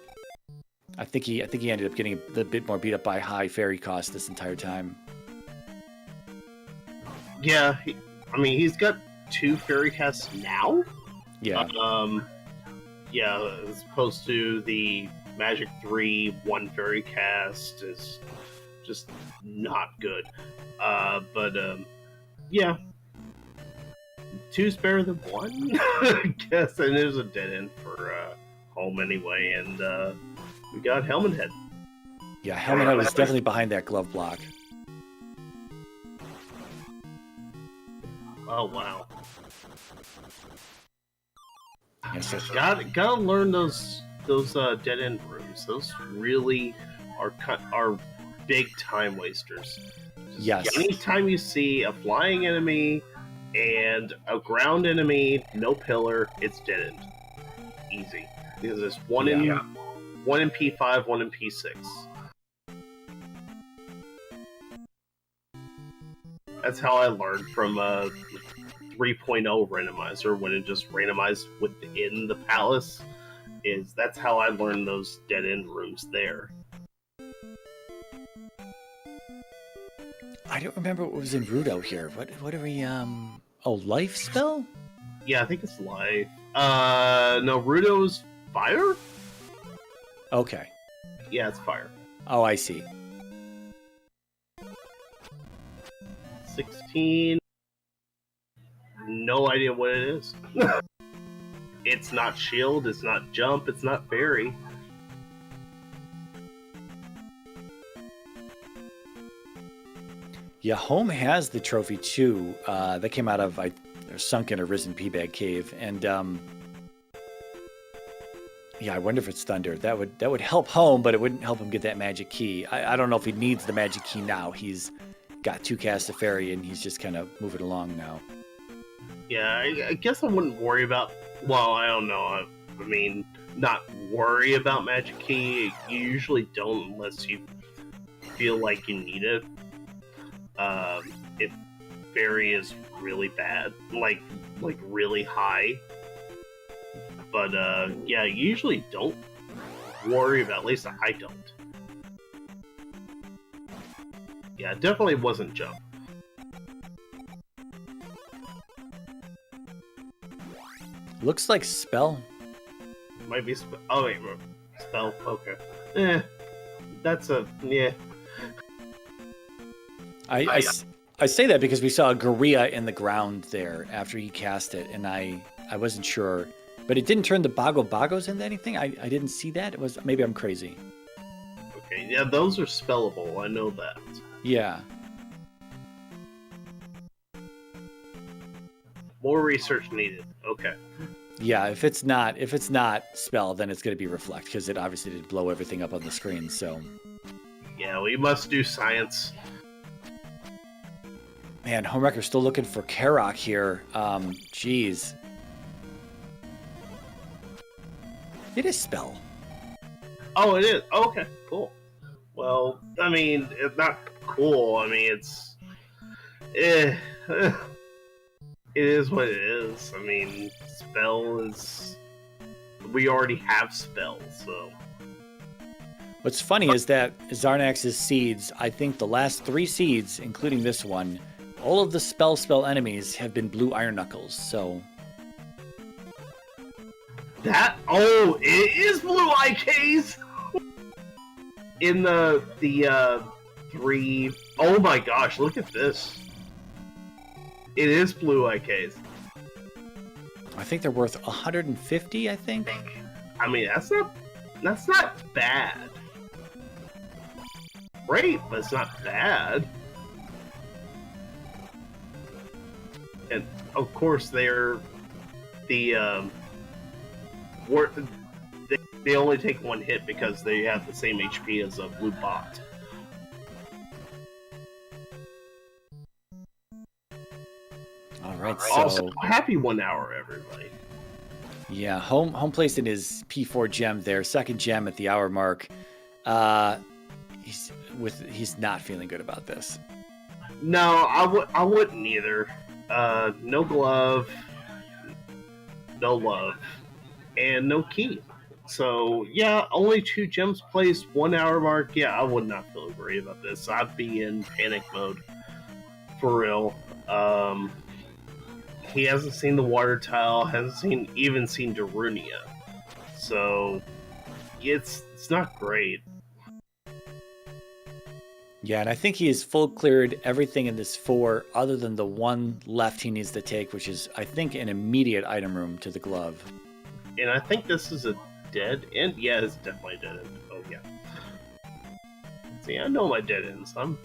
I think he ended up getting a bit more beat up by high fairy cost this entire time. Yeah, he's got 2 fairy casts now. Yeah. Yeah, as opposed to the Magic 3 1 fairy cast is just not good. Yeah. 2's better than 1, I guess, and there's a dead end for Home anyway, and we got Helmet Head. Yeah, Helmet Head was definitely behind that glove block. Oh wow. Yeah, so Gotta learn those dead end rooms. Those really are big time wasters. yes. Anytime you see a flying enemy and a ground enemy, no pillar, it's dead end. Easy. Because there's one in P5, 1 in P6. That's how I learned from 3.0 randomizer, when it just randomized within the palace. That's how I learned those dead end rooms there. I don't remember what was in Rudo here. What are we oh, life spell? Yeah, I think it's life. No, Rudo's fire? Okay. Yeah, it's fire. Oh, I see. 16. No idea what it is. It's not shield, it's not jump, it's not fairy. Yeah, Home has the trophy too. That came out of sunk in a risen P-bag cave, and yeah, I wonder if it's Thunder. That would help Home, but it wouldn't help him get that magic key. I don't know if he needs the magic key now. He's got 2 casts of fairy, and he's just kind of moving along now. Yeah, I guess I wouldn't worry about. Well, I don't know. I mean, not worry about Magic Key. You usually don't unless you feel like you need it. If Fairy is really bad, like really high. But yeah, you usually don't worry about. At least I don't. Yeah, it definitely wasn't jump. Looks like spell. Might be spell. Oh wait, spell. Okay. That's a yeah. I say that because we saw a Gorilla in the ground there after he cast it, and I wasn't sure, but it didn't turn the Bogos into anything. I didn't see that. It was, maybe I'm crazy. Okay, yeah, those are spellable. I know that. Yeah. More research needed. Okay. Yeah, if it's not spell, then it's going to be reflect because it obviously did blow everything up on the screen. So. Yeah, we must do science. Man, Homewrecker's still looking for Karok here. Jeez. It is spell. Oh, it is. Okay, cool. Well, I mean, it's not cool. I mean, it's... it is what it is. I mean, spell is... We already have spell, so... What's funny is that Xarnax's seeds, I think the last 3 seeds, including this one, all of the spell enemies have been blue Iron Knuckles, so... That... Oh, it is blue IKs! In the 3... Oh my gosh, look at this. It is blue IKs. I think they're worth 150, I think? I mean, that's not bad. Great, but it's not bad. And of course, they're the they only take 1 hit because they have the same HP as a blue bot. All right, Also, happy 1 hour, everybody. Yeah, home placed in his P4 gem there, 2nd gem at the hour mark. He's not feeling good about this. No, I wouldn't either. No glove, no love, and no key. So yeah, only 2 gems placed, 1 hour mark. Yeah, I would not feel great about this. I'd be in panic mode for real. He hasn't seen the water tile, hasn't even seen Darunia, so it's not great. Yeah, and I think he has full cleared everything in this 4 other than the 1 left he needs to take, which is, I think, an immediate item room to the glove. And I think this is a dead end. Yeah, it's definitely a dead end. Oh, yeah. See, I know my dead ends. I'm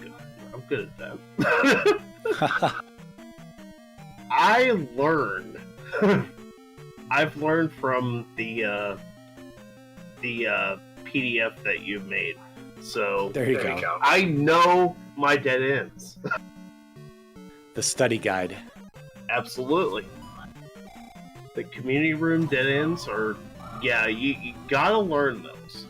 good at that. I learn. I've learned from the PDF that you've made. So there you go. I know my dead ends. The study guide. Absolutely. The community room dead ends are, yeah, you gotta learn those.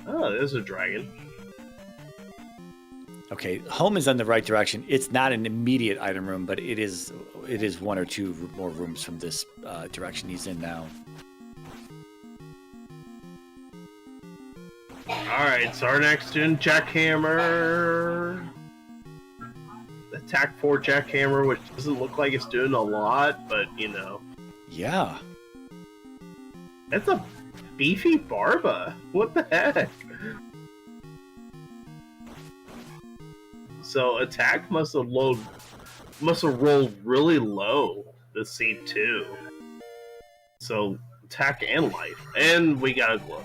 Oh, there's a dragon. Okay, home is in the right direction. It's not an immediate item room, but it is 1 or 2 more rooms from this direction he's in now. Alright, Xarnax doing Jackhammer. Attack 4 Jackhammer, which doesn't look like it's doing a lot, but you know. Yeah. That's a beefy Barba. What the heck? So attack must have rolled really low this seed too. So attack and life. And we got a glove.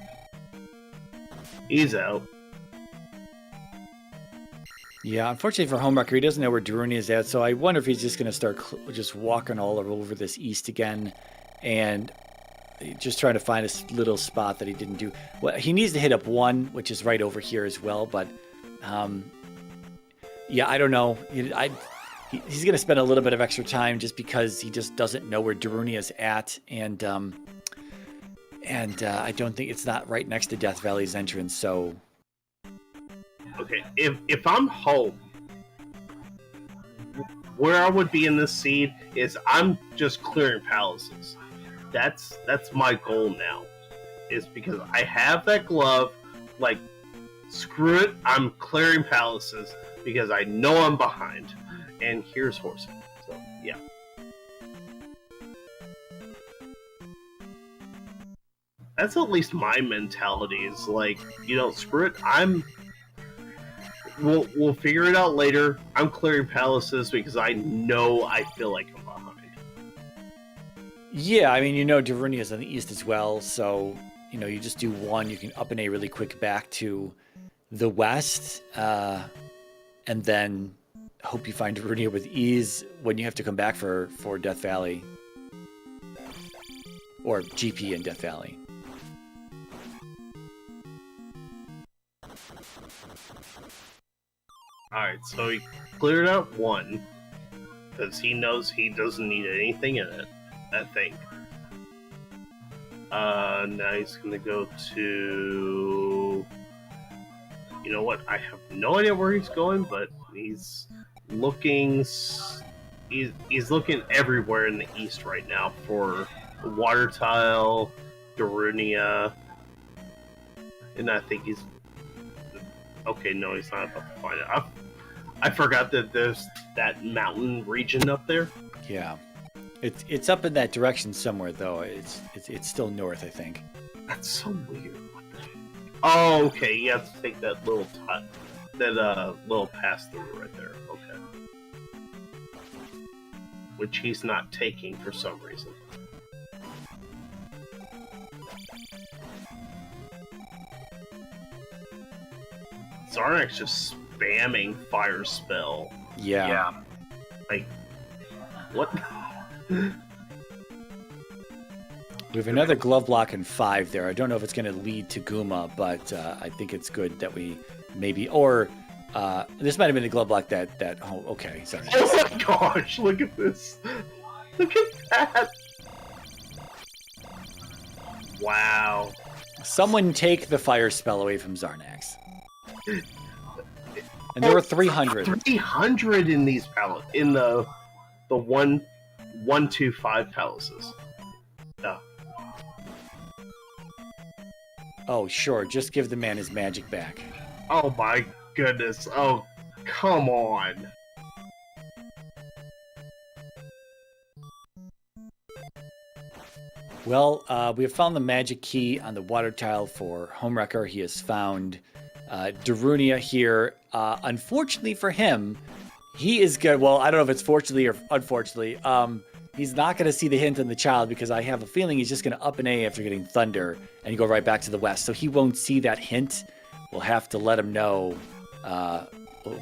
He's out. Yeah, unfortunately for Homewrecker, he doesn't know where Darunia is at, so I wonder if he's just going to start just walking all over this east again and just trying to find a little spot that he didn't do. Well, he needs to hit up 1, which is right over here as well, but yeah, I don't know. he's going to spend a little bit of extra time just because he just doesn't know where Darunia's at, and I don't think it's not right next to Death Valley's entrance. So, okay, if I'm home, where I would be in this seed is I'm just clearing palaces. That's my goal now, is because I have that glove. Like, screw it, I'm clearing palaces because I know I'm behind. And here's Horsey. So, yeah. That's at least my mentality, is like, screw it, we'll figure it out later. I'm clearing palaces because I know I feel like I'm behind. Yeah, I mean, Darunia's on the east as well, so, you just do one, you can up and A really quick back to the west, and then hope you find Darunia with ease when you have to come back for Death Valley. Or GP in Death Valley. Alright, so he cleared out one, because he knows he doesn't need anything in it, I think. Now he's gonna go to... You know what, I have no idea where he's going, but he's looking... He's looking everywhere in the east right now for the water tile, Darunia, and I think he's... Okay, no, he's not about to find it. I forgot that there's that mountain region up there. Yeah, it's up in that direction somewhere though. It's still north, I think. That's so weird. Oh, okay. You have to take that little little pass through right there. Okay, which he's not taking for some reason. Xarnax just spamming fire spell. Yeah. Like, what? We have another glove block in 5 there. I don't know if it's going to lead to Guma, but I think it's good that we maybe... Or this might have been the glove block that... Oh, okay, sorry. Oh my gosh, look at this. Look at that. Wow. Someone take the fire spell away from Xarnax. And there were 300. 300 in these palaces. In the 1-2-5 palaces. Yeah. Oh, sure. Just give the man his magic back. Oh my goodness. Oh, come on. Well, we have found the magic key on the water tile for Homewrecker. He has found Darunia here. Unfortunately for him, he is good. Well, I don't know if it's fortunately or unfortunately. He's not going to see the hint on the child because I have a feeling he's just going to up an A after getting Thunder and go right back to the west. So he won't see that hint. We'll have to let him know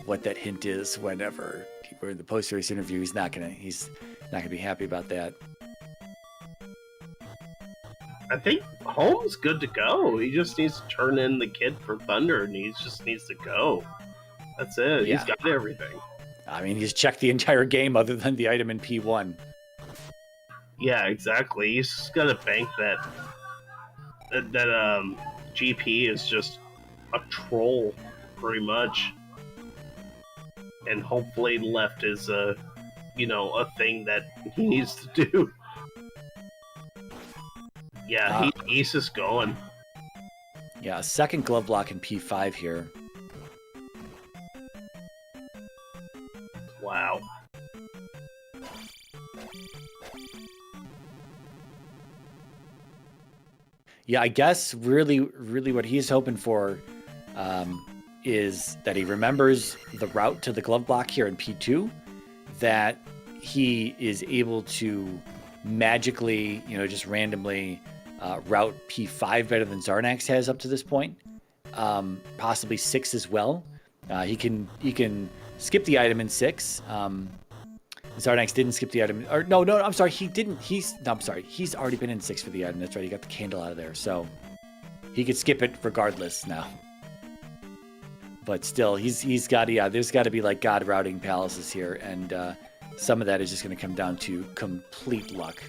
what that hint is whenever we're in the post-race interview. He's not going to be happy about that. I think Holmes good to go. He just needs to turn in the kid for Thunder, and he just needs to go. That's it. Yeah. He's got everything. I mean, he's checked the entire game other than the item in P1. Yeah, exactly. He's just got to bank that GP is just a troll, pretty much. And hopefully left is a thing that he needs to do. Yeah, he's just going. Yeah, a second glove block in P5 here. Wow. Yeah, I guess really what he's hoping for is that he remembers the route to the glove block here in P2, that he is able to magically, just randomly route P5 better than Xarnax has up to this point. Possibly 6 as well. He can skip the item in 6. Xarnax didn't skip the item. Or no, I'm sorry, he didn't. He's already been in 6 for the item. That's right. He got the candle out of there, so he could skip it regardless now. but still, he's got there's got to be like God routing palaces here, and some of that is just going to come down to complete luck.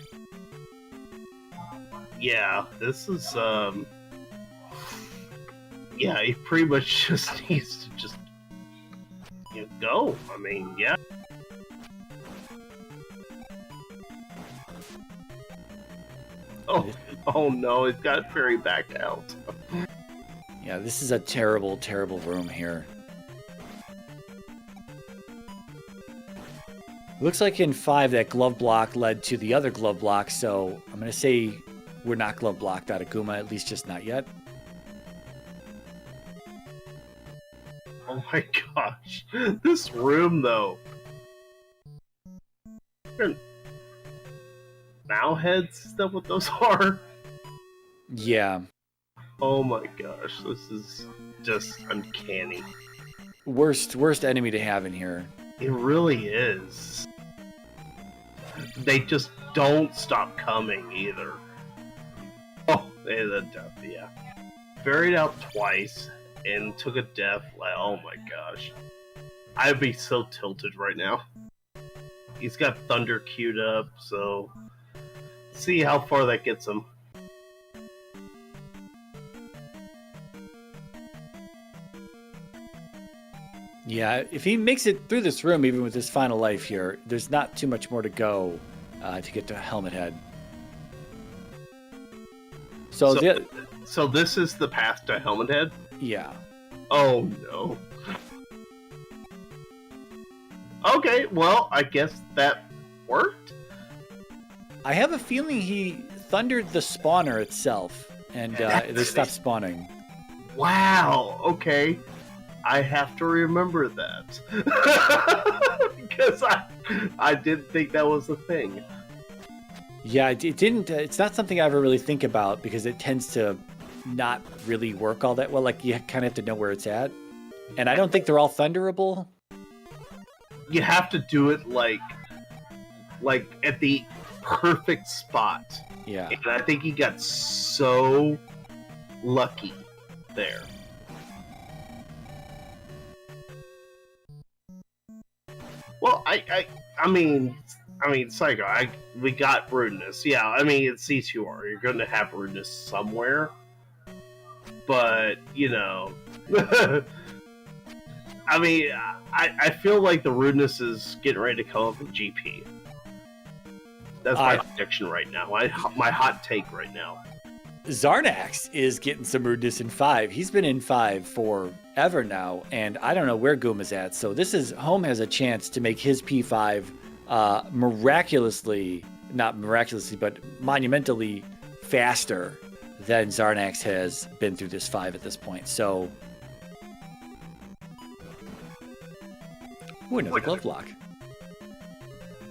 Yeah, this is yeah, he pretty much just needs to just go. I mean, yeah. Oh no, it got very backed out. Yeah, this is a terrible, terrible room here. Looks like in 5 that glove block led to the other glove block, so I'm going to say we're not glove blocked out of Guma, at least just not yet. Oh my gosh. This room, though. Now heads? Is that what those are? Yeah. Oh my gosh, this is just uncanny. Worst enemy to have in here. It really is. They just don't stop coming either. Oh, the death, yeah. Buried out twice and took a death. Like, oh my gosh. I'd be so tilted right now. He's got Thunder queued up, so see how far that gets him. Yeah, if he makes it through this room, even with his final life here, there's not too much more to go to get to Helmet Head. So this is the path to Helmet Head? Yeah. Oh no. Okay, well, I guess that worked. I have a feeling he thundered the spawner itself, and they stopped spawning. Wow, okay. I have to remember that. Because I didn't think that was a thing. Yeah, it didn't. It's not something I ever really think about because it tends to not really work all that well. Like, you kind of have to know where it's at. And I don't think they're all thunderable. You have to do it like at the perfect spot. Yeah. And I think he got so lucky there. Well, I mean, Psycho, we got rudeness. Yeah, I mean, it's Z2R. You're going to have rudeness somewhere. But, I mean, I feel like the rudeness is getting ready to come up in GP. That's my prediction right now. My hot take right now. Xarnax is getting some rudeness in 5. He's been in 5 forever now, and I don't know where Guma's at. So Home has a chance to make his P5 not miraculously, but monumentally faster than Xarnax has been through this 5 at this point. So, another glove block.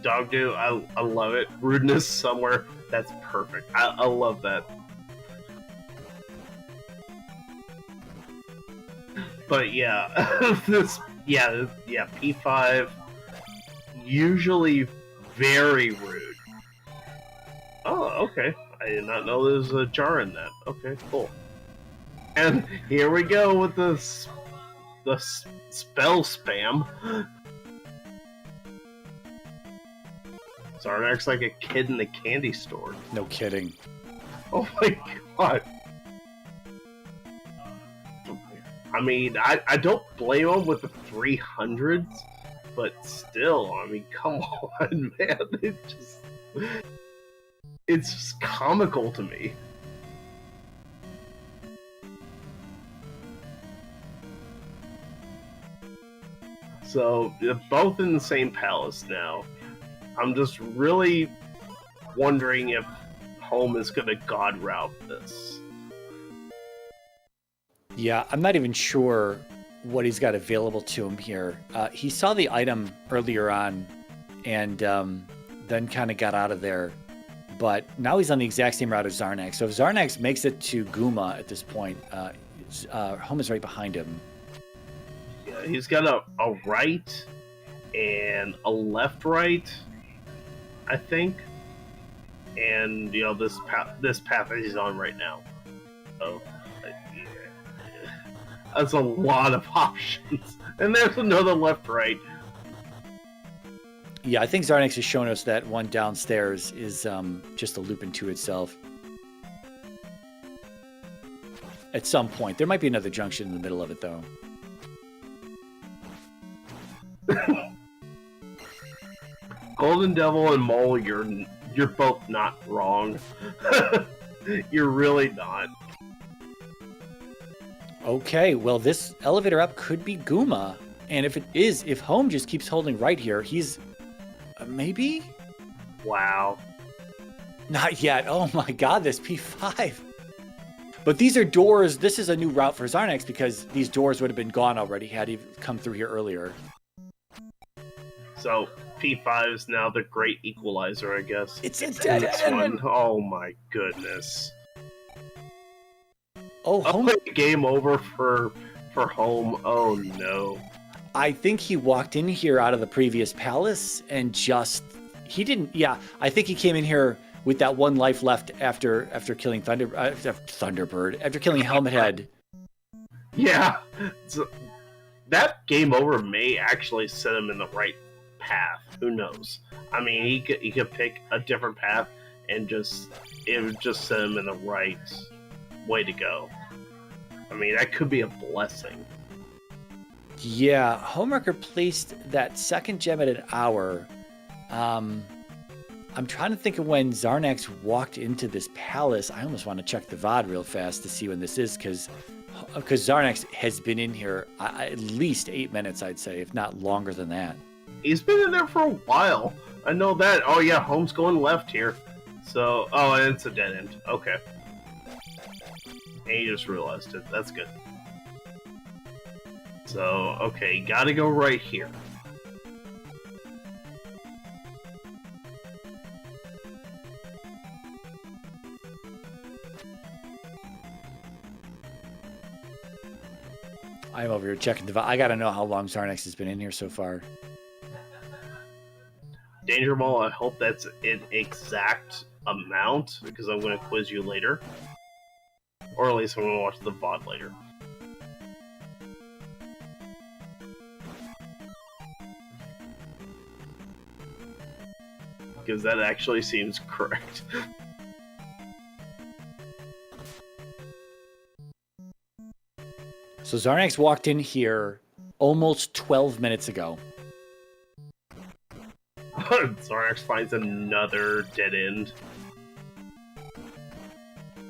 Dog do, I love it. Rudeness somewhere. That's perfect. I love that. But yeah, P5 usually very rude. Oh, okay. I did not know there was a jar in that. Okay, cool. And here we go with the spell spam. Xarnax like a kid in the candy store. No kidding. Oh my god. I mean, I don't blame him with the 300s, but still, I mean, come on, man. It's just comical to me. So, they're both in the same palace now. I'm just really wondering if Home is going to God route this. Yeah, I'm not even sure what he's got available to him here. He saw the item earlier on and then kind of got out of there. But now he's on the exact same route as Xarnax. So if Xarnax makes it to Guma at this point, Home is right behind him. Yeah, he's got a right and a left-right, I think. And, this path that he's on right now. So, That's a lot of options. And there's another left, right. Yeah, I think Xarnax has shown us that one downstairs is just a loop into itself. At some point. There might be another junction in the middle of it, though. Golden Devil and Mole, you're both not wrong. You're really not. Okay, well, this elevator up could be Guma. And if it is, if Home just keeps holding right here, he's... maybe? Wow. Not yet. Oh my god, this P5. But these are doors. This is a new route for Xarnax because these doors would have been gone already had he come through here earlier. So, P5 is now the great equalizer, I guess. It's a dead end. Oh my goodness. Oh, Home... game over for Home. Oh no. I think he walked in here out of the previous palace and just... He didn't... Yeah, I think he came in here with that one life left after killing Thunderbird, after killing Helmet Head. Yeah. So, that game over may actually set him in the right path. Who knows? I mean, he could pick a different path and it would just set him in the right way to go. I mean, that could be a blessing. Yeah, Homewrecker placed that second gem at an hour. I'm trying to think of when Xarnax walked into this palace. I almost want to check the VOD real fast to see when this is, because Xarnax has been in here at least 8 minutes, I'd say, if not longer than that. He's been in there for a while. I know that. Oh yeah, Home's going left here. So, oh, and it's a dead end. Okay. And you just realized it. That's good. So, okay, gotta go right here. I'm over here checking the... I gotta know how long Xarnax has been in here so far. Danger Ball, I hope that's an exact amount, because I'm going to quiz you later. Or at least I'm going to watch the VOD later. Because that actually seems correct. So Xarnax walked in here almost 12 minutes ago. Xarnax finds another dead end.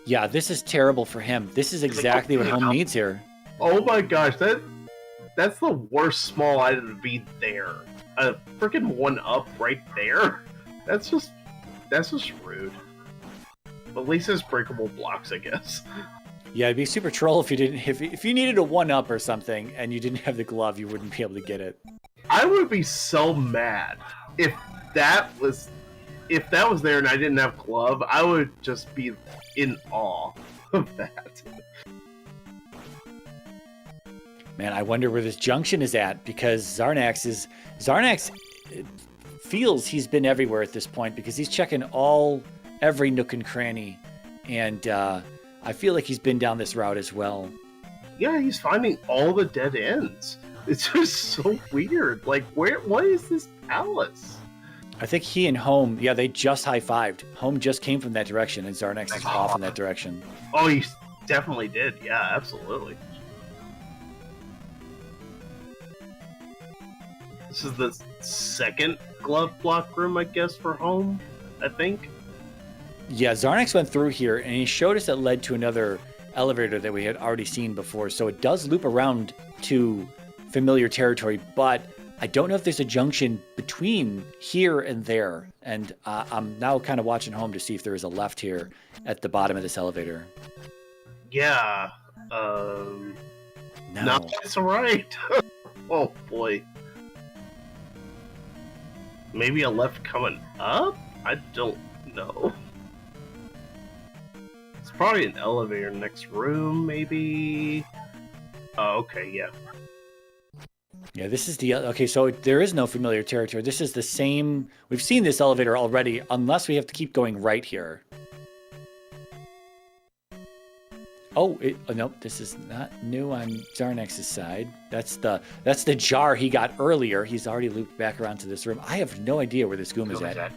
Yeah, this is terrible for him. This is exactly what Home needs here. Oh my gosh, that's the worst small item to be there. A freaking 1-up right there? That's just rude. At least it's breakable blocks, I guess. Yeah, it'd be super troll if you didn't. If you needed a 1-up or something and you didn't have the glove, you wouldn't be able to get it. I would be so mad if that was there and I didn't have glove. I would just be in awe of that. Man, I wonder where this junction is at, because Xarnax feels he's been everywhere at this point, because he's checking every nook and cranny, and I feel like he's been down this route as well. Yeah, he's finding all the dead ends. It's just so weird. Like, what is this palace? I think he and Home, yeah, they just high-fived. Home just came from that direction, and Xarnax is off in that direction. Oh, he definitely did. Yeah, absolutely. This is the second glove block room, I guess, for Home, I think. Yeah, Xarnax went through here, and he showed us that led to another elevator that we had already seen before. So it does loop around to familiar territory, but I don't know if there's a junction between here and there. And I'm now kind of watching Home to see if there is a left here at the bottom of this elevator. Yeah. No. That's right. Oh, boy. Maybe a left coming up? I don't know. It's probably an elevator next room, maybe. Oh, okay, yeah. Yeah, this is the... Okay, so there is no familiar territory. This is the same... We've seen this elevator already, unless we have to keep going right here. Nope, this is not new on Xarnax's side. That's the jar he got earlier. He's already looped back around to this room. I have no idea where this goom is at.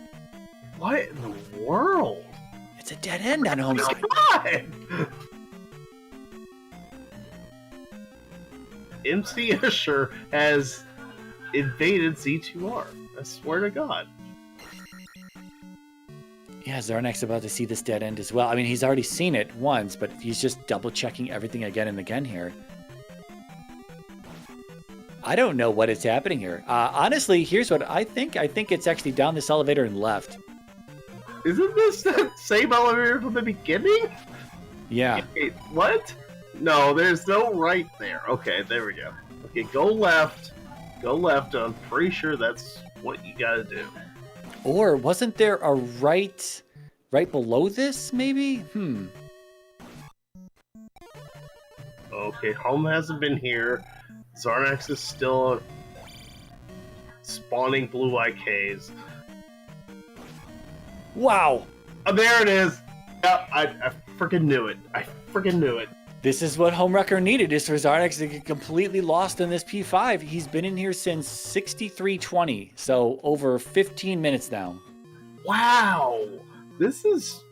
What in the world? It's a dead end on home side. God! MC Escher has invaded Z2R. I swear to God. Yeah, Xarnax about to see this dead end as well. I mean, he's already seen it once, but he's just double-checking everything again and again here. I don't know what is happening here. Honestly, here's what I think. I think it's actually down this elevator and left. Isn't this the same elevator from the beginning? Yeah. Wait, what? No, there's no right there. Okay, there we go. Okay, go left. Go left. I'm pretty sure that's what you gotta do. Or wasn't there a right below this, maybe? Okay, home hasn't been here. Xarnax is still spawning blue IKs. Wow! Oh, there it is! Yeah, I freaking knew it. I freaking knew it. This is what Homewrecker needed, is for Xarnax to get completely lost in this P5. He's been in here since 63:20, so over 15 minutes now. Wow! This is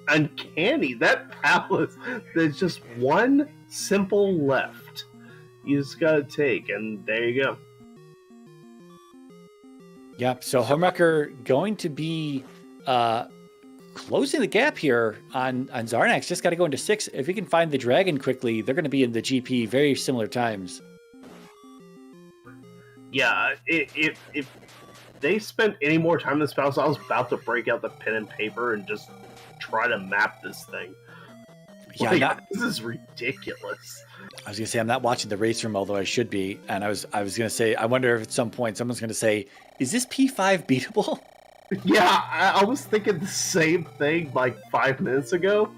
uncanny. That palace, there's just one simple left. You just gotta take, and there you go. Yep, so Homewrecker going to be closing the gap here on Xarnax. Just got to go into 6. If he can find the dragon quickly, they're going to be in the GP very similar times. Yeah, if they spent any more time in this battle, I was about to break out the pen and paper and just try to map this thing. Yeah, this is ridiculous. I was going to say, I'm not watching the race room, although I should be. And I was going to say, I wonder if at some point someone's going to say, is this P5 beatable? Yeah, I was thinking the same thing like 5 minutes ago.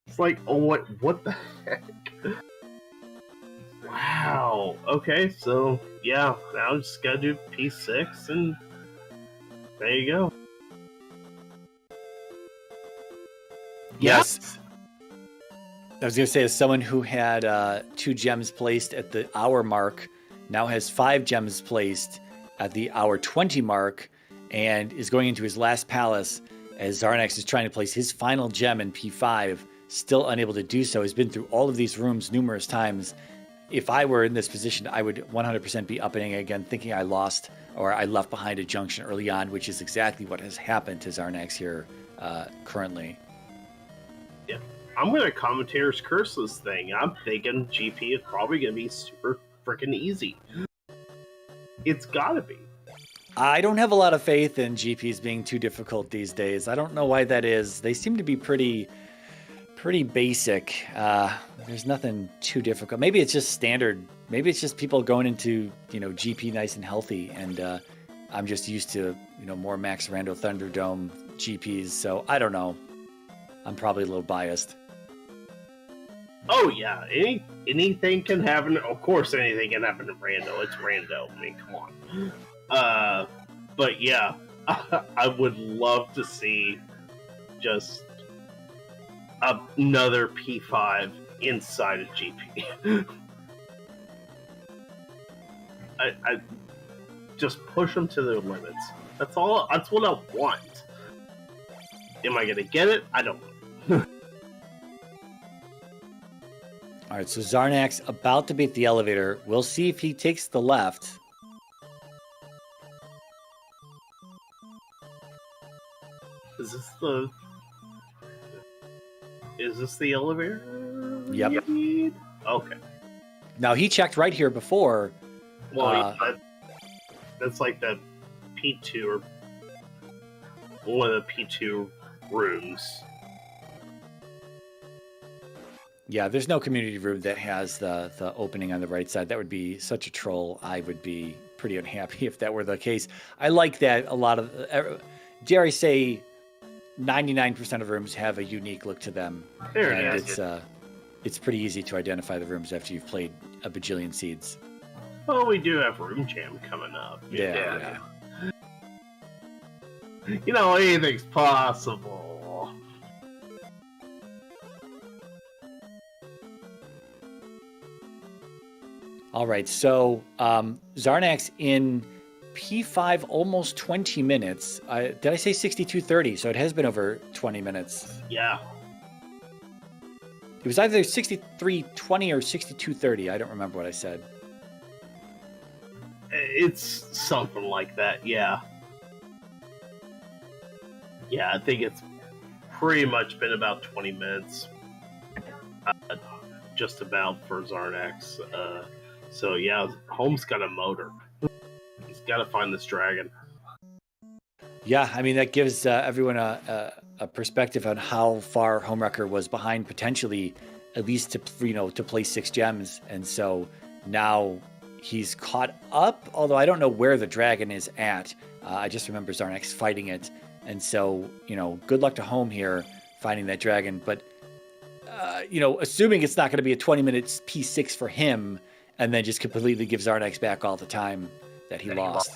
It's like, oh, what the heck? Wow. Okay, so, yeah, now I just gotta do P6, and there you go. Yes. I was going to say, as someone who had 2 gems placed at the hour mark, now has 5 gems placed at the hour 20 mark, and is going into his last palace as Xarnax is trying to place his final gem in P5, still unable to do so. He's been through all of these rooms numerous times. If I were in this position, I would 100% be upping again, thinking I lost or I left behind a junction early on, which is exactly what has happened to Xarnax here currently. Yeah, I'm going to commentator's curse this thing. I'm thinking GP is probably going to be super freaking easy. It's got to be. I don't have a lot of faith in GPs being too difficult these days. I don't know why that is. They seem to be pretty basic. There's nothing too difficult. Maybe it's just standard. Maybe it's just people going into, GP nice and healthy. And I'm just used to, more Max Rando Thunderdome GPs. So I don't know. I'm probably a little biased. Oh yeah, anything can happen. Of course, anything can happen to Rando. It's Rando. I mean, come on. But yeah, I would love to see just another P5 inside of GP. I just push them to their limits. That's all. That's what I want. Am I gonna get it? I don't know. All right, so Xarnax about to beat the elevator. We'll see if he takes the left. Is this the elevator? Yep. Okay. Now he checked right here before. Well, that's like the P2 or one of the P2 rooms. Yeah, there's no community room that has the opening on the right side. That would be such a troll. I would be pretty unhappy if that were the case. I like that a lot of, dare I say, 99% of rooms have a unique look to them. There and it is. It's pretty easy to identify the rooms after you've played a bajillion seeds. Well, we do have Room Jam coming up. Yeah. Anything's possible. All right, so Xarnax in P5 almost 20 minutes. Did I say 62:30? So it has been over 20 minutes. Yeah. It was either 63:20 or 62:30. I don't remember what I said. It's something like that, yeah. Yeah, I think it's pretty much been about 20 minutes. Just about for Xarnax. So yeah, Home's got a motor. He's got to find this dragon. Yeah, I mean, that gives everyone a perspective on how far Homewrecker was behind, potentially, at least to play 6 gems. And so now he's caught up, although I don't know where the dragon is at. I just remember Xarnax fighting it. And so, good luck to Home here, finding that dragon. But, assuming it's not going to be a 20-minute P6 for him, and then just completely give Xarnax back all the time that he lost.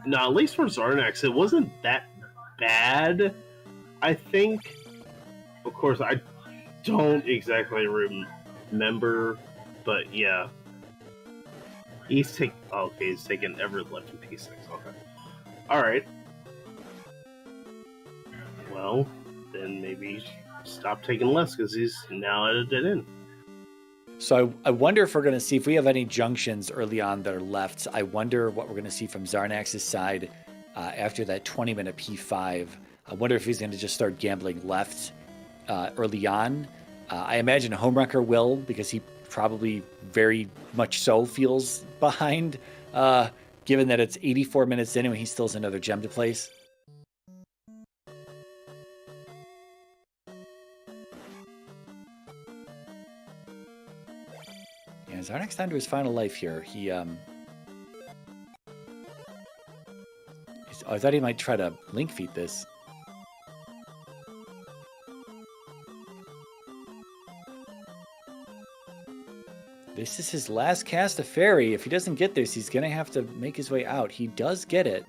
No, at least for Xarnax, it wasn't that bad, I think. Of course, I don't exactly remember, but yeah. He's taking every left in P6. Okay. Alright. Well, then maybe stop taking less, because he's now at a dead end. So I wonder if we're going to see, if we have any junctions early on that are left, I wonder what we're going to see from Xarnax's side after that 20-minute P5. I wonder if he's going to just start gambling left early on. I imagine Homewrecker will, because he probably very much so feels behind, given that it's 84 minutes in and he still has another gem to place. Yeah, Xarnax down to his final life here. He I thought he might try to link feed this. This is his last cast of Fairy. If he doesn't get this, he's going to have to make his way out. He does get it.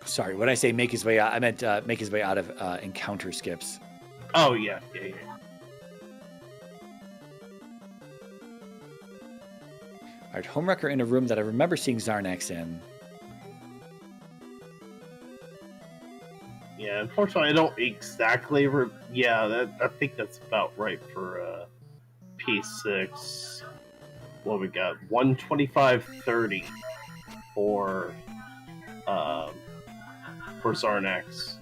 Sorry, when I say make his way out, I meant make his way out of encounter skips. Oh, yeah. All right, Homewrecker in a room that I remember seeing Xarnax in. Yeah, unfortunately, I don't exactly... I think that's about right for P6. What we got? 125.30 for Xarnax.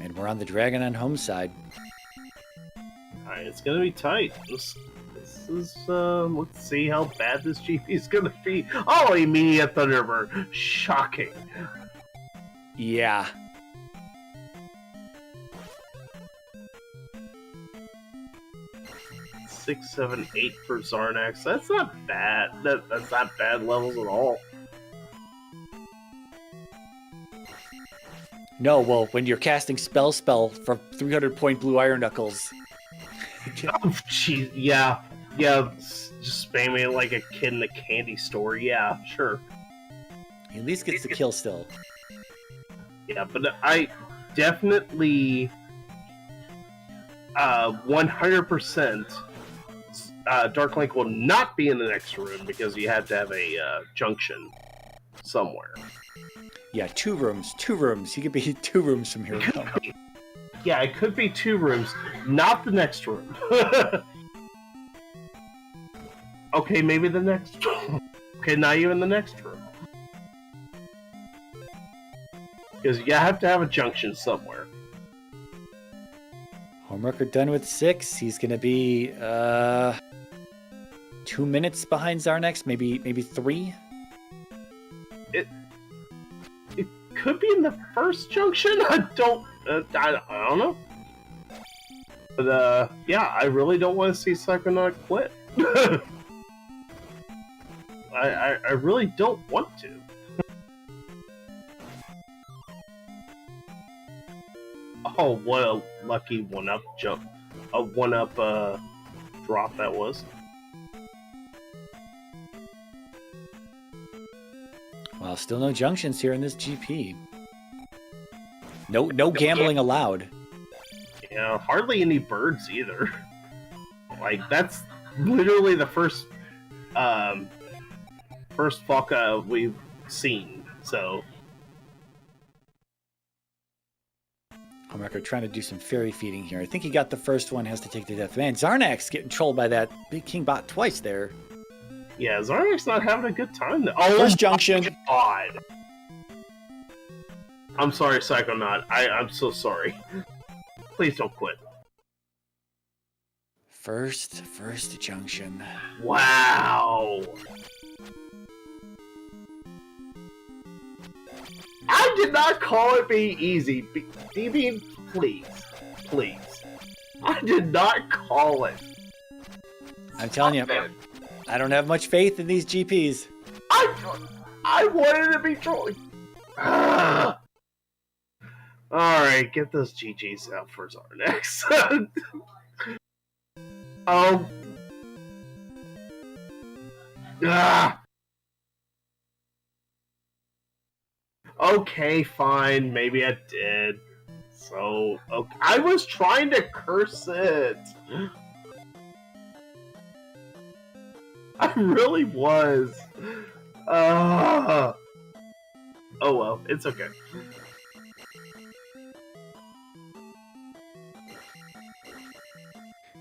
And we're on the dragon on Home side. Alright, it's gonna be tight. This is, let's see how bad this GP is gonna be. Oh, immediate Thunderbird. Shocking. Yeah. Six, 7, 8 for Xarnax. That's not bad. That's not bad levels at all. No, well, when you're casting spell for 300-point blue iron knuckles. Oh, jeez, yeah, just spamming it like a kid in a candy store. Yeah, sure. He at least gets the kill still. Yeah, but I definitely 100% Dark Link will not be in the next room because you had to have a junction somewhere. Yeah, two rooms. He could be 2 rooms from here. Yeah, it could be 2 rooms, not the next room. Okay, maybe the next room. Okay, not even the next room. Because you have to have a junction somewhere. Homewrecker done with 6. He's going to be 2 minutes behind Xarnax, maybe 3. It could be in the first junction. I don't know. But yeah, I really don't want to see Psychonaut quit. I really don't want to. Oh, what a lucky one-up jump. A one-up drop that was. Well, still no junctions here in this GP. No gambling allowed. Yeah, hardly any birds either. Like, that's literally the first Foca we've seen, so... Marco trying to do some fairy feeding here. I think he got the first one, has to take the death. Man, Xarnax getting trolled by that big king bot twice there. Yeah, Xarnax not having a good time though. Oh, First junction. God. I'm sorry, Psychonaut. I'm so sorry. Please don't quit. First junction. Wow. I did not call it being easy. DB, please. I did not call it. I'm telling you, I don't have much faith in these GPs. I wanted to be trolling. Alright, get those GGs out for Xarnax. Oh. Okay, fine. Maybe I did. So, okay. I was trying to curse it. I really was. Oh well, it's okay.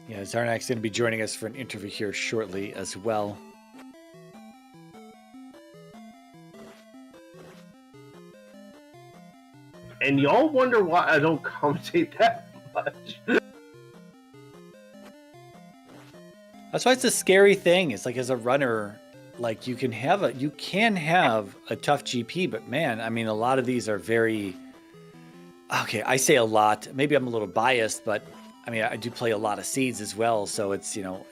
Yeah, Xarnax going to be joining us for an interview here shortly as well. And y'all wonder why I don't commentate that much. That's why it's a scary thing. It's like, as a runner, like, you can have a tough GP, but man, I mean, a lot of these are very... Okay, I say a lot. Maybe I'm a little biased, but I mean, I do play a lot of seeds as well. So it's, you know,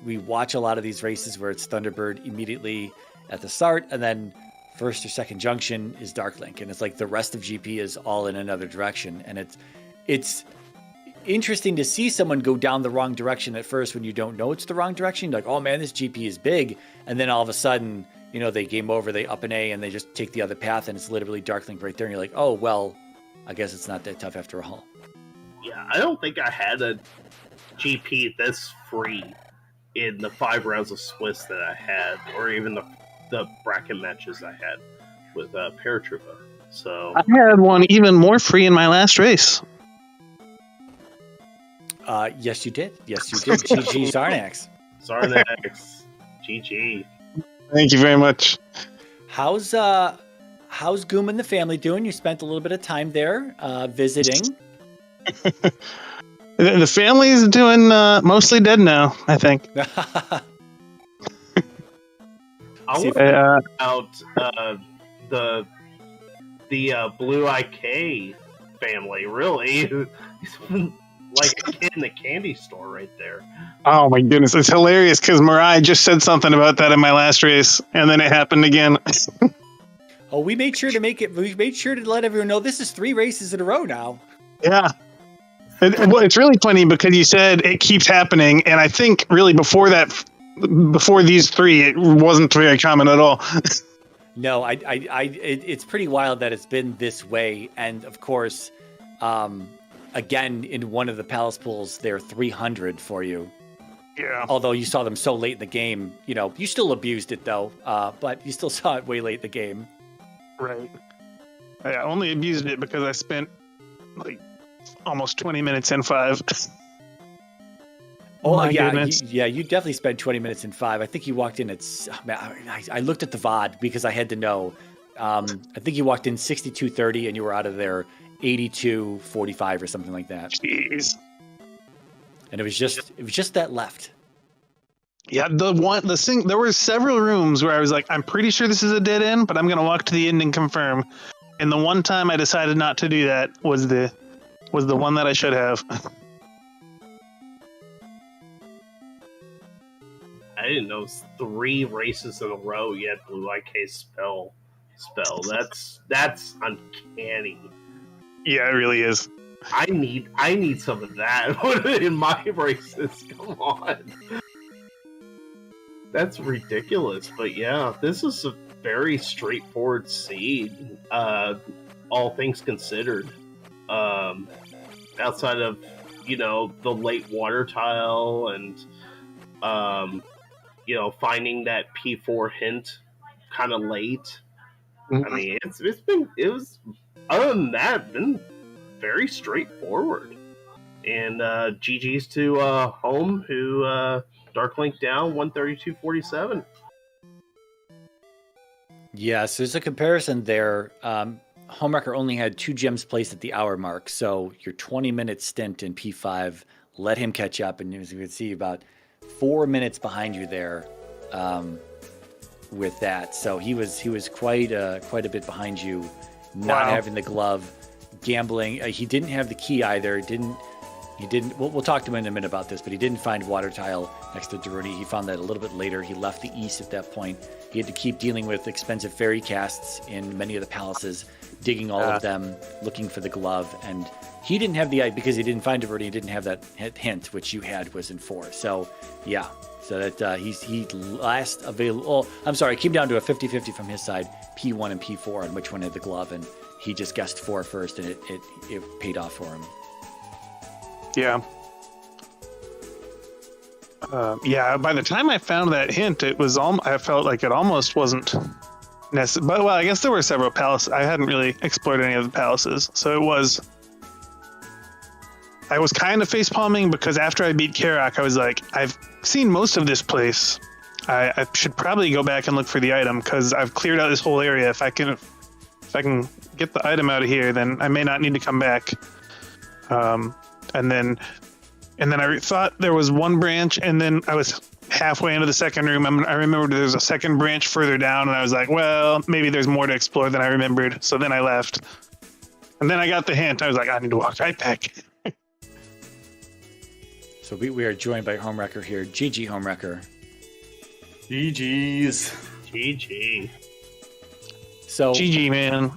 we watch a lot of these races where it's Thunderbird immediately at the start, and then first or second junction is Darklink, and it's like the rest of GP is all in another direction. And it's interesting to see someone go down the wrong direction at first when you don't know it's the wrong direction. You're like, oh man, this GP is big. And then all of a sudden, you know, they game over, they up an A, and they just take the other path, and it's literally Darklink right there. And you're like, oh, well, I guess it's not that tough after all. Yeah, I don't think I had a GP this free in the 5 rounds of Swiss that I had, or even the bracket matches I had with Paratroopa. So I had one even more free in my last race. Yes, you did. Yes, you did. GG Xarnax. Xarnax. GG. Thank you very much. How's Goom and the family doing? You spent a little bit of time there visiting. The family's doing mostly dead now, I think. I want to about the Blue IK family, really. Like a kid in the candy store right there. Oh my goodness, it's hilarious because Mirai just said something about that in my last race, and then it happened again. Oh, we made sure to we made sure to let everyone know this is 3 races in a row now. Yeah. Well, it's really funny because you said it keeps happening, and I think really before these 3, it wasn't very common at all. No, it's pretty wild that it's been this way, and of course, again, in one of the Palace pools, they're 300 for you. Yeah. Although you saw them so late in the game, you know, you still abused it though, but you still saw it way late in the game. Right. I only abused it because I spent like almost 20 minutes in 5. Oh, my yeah, goodness. you definitely spent 20 minutes in 5. I think you walked in at... I looked at the VOD because I had to know. I think you walked in 62:30 and you were out of there 82:45 or something like that. Jeez. And it was just that left. Yeah, there were several rooms where I was like, I'm pretty sure this is a dead end, but I'm gonna walk to the end and confirm. And the one time I decided not to do that was the one that I should have. I didn't know it was 3 races in a row yet. Blue IK spell. That's uncanny. Yeah, it really is. I need some of that in my races. Come on. That's ridiculous. But yeah, this is a very straightforward seed, all things considered. outside of the late water tile and finding that P4 hint kind of late. I mean, it was other than that been very straightforward. And GG's to Home, who Dark Link down 132.47. Yes, there's a comparison there. Homewrecker only had 2 gems placed at the hour mark, so your 20-minute stint in P5 let him catch up, and as you can see, about 4 minutes behind you there with that. So he was quite a bit behind you, not having the glove, gambling. He didn't have the key either. He didn't. We'll talk to him in a minute about this, but he didn't find water tile next to Daruni. He found that a little bit later. He left the east at that point. He had to keep dealing with expensive fairy casts in many of the palaces, digging all of them, looking for the glove. And he didn't have the because he didn't find Daruni. He didn't have that hint, which you had was in 4. So yeah, so that he last available. Oh, I'm sorry, it came down to a 50-50 from his side, P1 and P4, on which one had the glove, and he just guessed 4 first, and it paid off for him. Yeah. By the time I found that hint, it was I felt like it almost wasn't necessary. But I guess there were several palaces. I hadn't really explored any of the palaces, so it was. I was kind of facepalming because after I beat Karak, I was like, I've seen most of this place. I should probably go back and look for the item because I've cleared out this whole area. If I can get the item out of here, then I may not need to come back. And then I thought there was one branch, and then I was halfway into the second room. I remembered there's a second branch further down, and I was like, well, maybe there's more to explore than I remembered. So then I left. And then I got the hint. I was like, I need to walk right back. So we are joined by Homewrecker here. GG, Homewrecker. GG's. GG. So GG, man.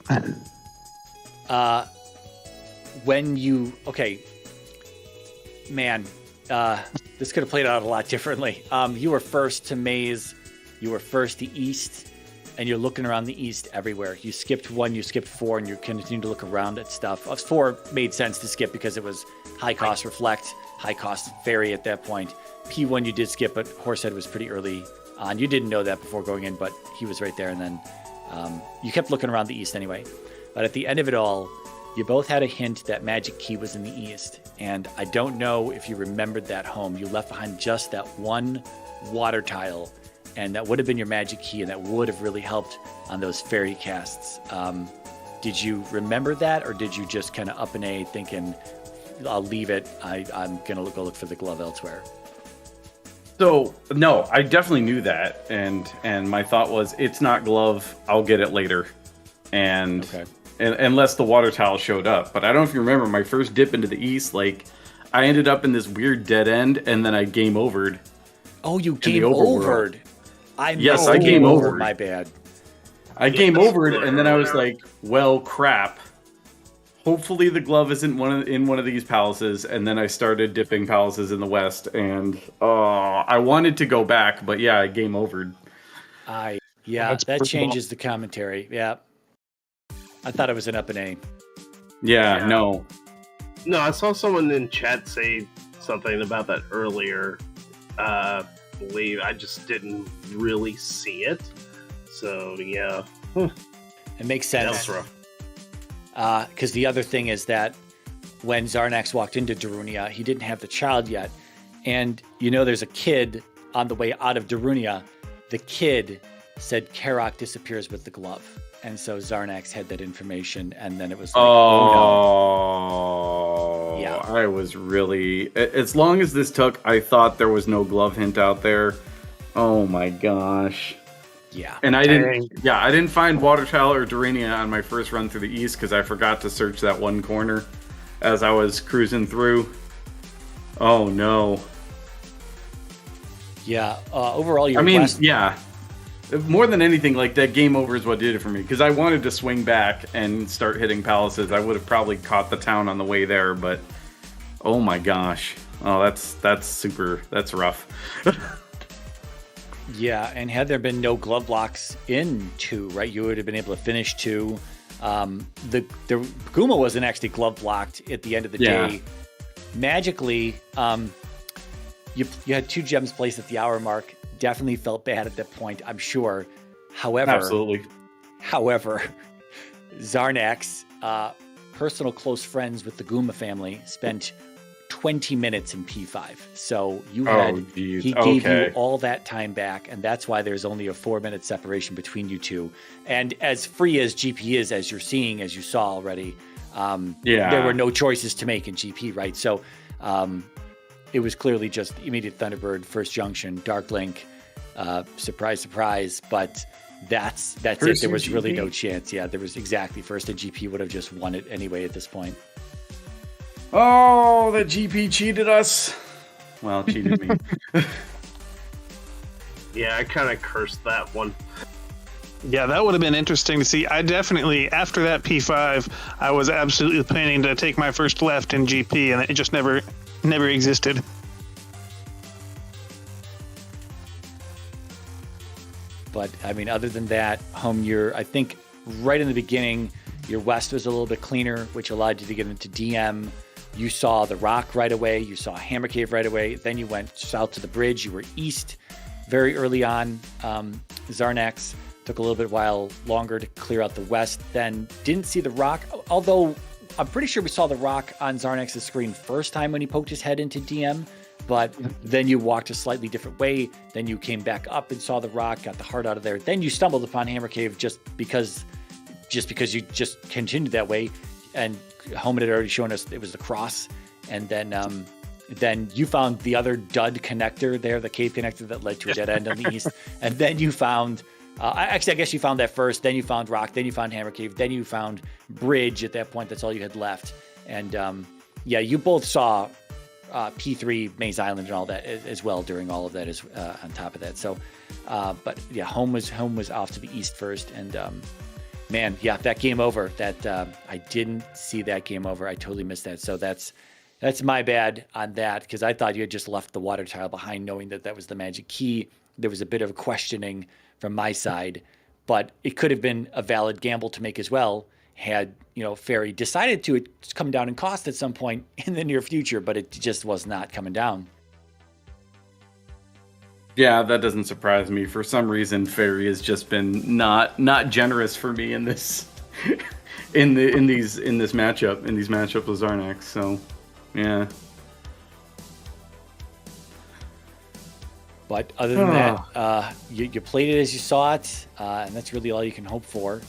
This could have played out a lot differently. You were first to Maze, you were first to East, and you're looking around the East everywhere. You skipped 1, you skipped 4, and you continue to look around at stuff. 4 made sense to skip because it was high cost reflect, high cost fairy at that point. P1 you did skip, but Horsehead was pretty early on. You didn't know that before going in, but he was right there, and then you kept looking around the East anyway. But at the end of it all, you both had a hint that magic key was in the East, and I don't know if you remembered that home. You left behind just that one water tile, and that would have been your magic key, and that would have really helped on those fairy casts. Did you remember that, or did you just kind of up and A thinking, I'll leave it, I'm going to go look for the glove elsewhere? So, no, I definitely knew that, and my thought was, it's not glove, I'll get it later. And... Okay. Unless the water tile showed up. But I don't know if you remember my first dip into the East, like I ended up in this weird dead end and then I game overed. Oh, you game overed. I game over. My bad. I game overed and then I was like, well, crap. Hopefully the glove isn't in one of these palaces. And then I started dipping palaces in the West, and I wanted to go back, but yeah, I game overed. That changes the commentary. Yeah. I thought it was an up and A. Yeah, no. No, I saw someone in chat say something about that earlier. Believe I just didn't really see it. So yeah, it makes sense. That was rough. Because the other thing is that when Xarnax walked into Darunia, he didn't have the child yet, and there's a kid on the way out of Darunia. The kid said Karak disappears with the glove. And so Xarnax had that information, and then it was like, oh no. Yeah. I was really... As long as this took, I thought there was no glove hint out there. Oh my gosh. Yeah. And I didn't find water tile or Darunia on my first run through the East because I forgot to search that one corner as I was cruising through. Oh no. Yeah. Overall, yeah. More than anything, like that game over is what did it for me, because I wanted to swing back and start hitting palaces. I would have probably caught the town on the way there, but oh my gosh. Oh, that's rough. Yeah, and had there been no glove blocks in 2, right, you would have been able to finish 2. The Guma wasn't actually glove blocked at the end of the day. Magically, you had 2 gems placed at the hour mark. Definitely felt bad at that point, I'm sure. However, Xarnax, personal close friends with the Guma family, spent 20 minutes in P5. So he gave you all that time back, and that's why there's only a 4-minute separation between you two. And as free as GP is, as you saw already, there were no choices to make in GP, right? So it was clearly just immediate Thunderbird, first junction, Dark Link, surprise, surprise, but that's first it. There was really no chance. Yeah, there was exactly first, and GP would have just won it anyway at this point. Oh, that GP cheated us. Well, cheated me. Yeah, I kind of cursed that one. Yeah, that would have been interesting to see. I definitely, after that P5, I was absolutely planning to take my first left in GP, and it just never existed. But, I mean, other than that, I think right in the beginning, your west was a little bit cleaner, which allowed you to get into DM. You saw the rock right away. You saw Hammer Cave right away. Then you went south to the bridge. You were east very early on. Xarnax took a little bit while longer to clear out the west. Then didn't see the rock, although I'm pretty sure we saw the rock on Xarnax's screen first time when he poked his head into DM. But then you walked a slightly different way. Then you came back up and saw the rock, got the heart out of there. Then you stumbled upon Hammer Cave just because you just continued that way. And Homan had already shown us it was the cross. And then you found the other dud connector there, the cave connector that led to a dead end on the east. And then you found, I guess you found that first. Then you found rock. Then you found Hammer Cave. Then you found bridge. At that point, that's all you had left. And you both saw P3, Maze Island, and all that as well during all of that on top of that. So, but yeah, home was off to the east first. And man, yeah, that game over. That I didn't see that game over. I totally missed that. So that's my bad on that, because I thought you had just left the water tile behind, knowing that was the magic key. There was a bit of questioning from my side, but it could have been a valid gamble to make as well, had Fairy decided to. It's come down in cost at some point in the near future, but it just was not coming down. Yeah, that doesn't surprise me. For some reason, Fairy has just been not generous for me in this in these matchup with Xarnax. So, yeah. But other than that, you played it as you saw it, and that's really all you can hope for.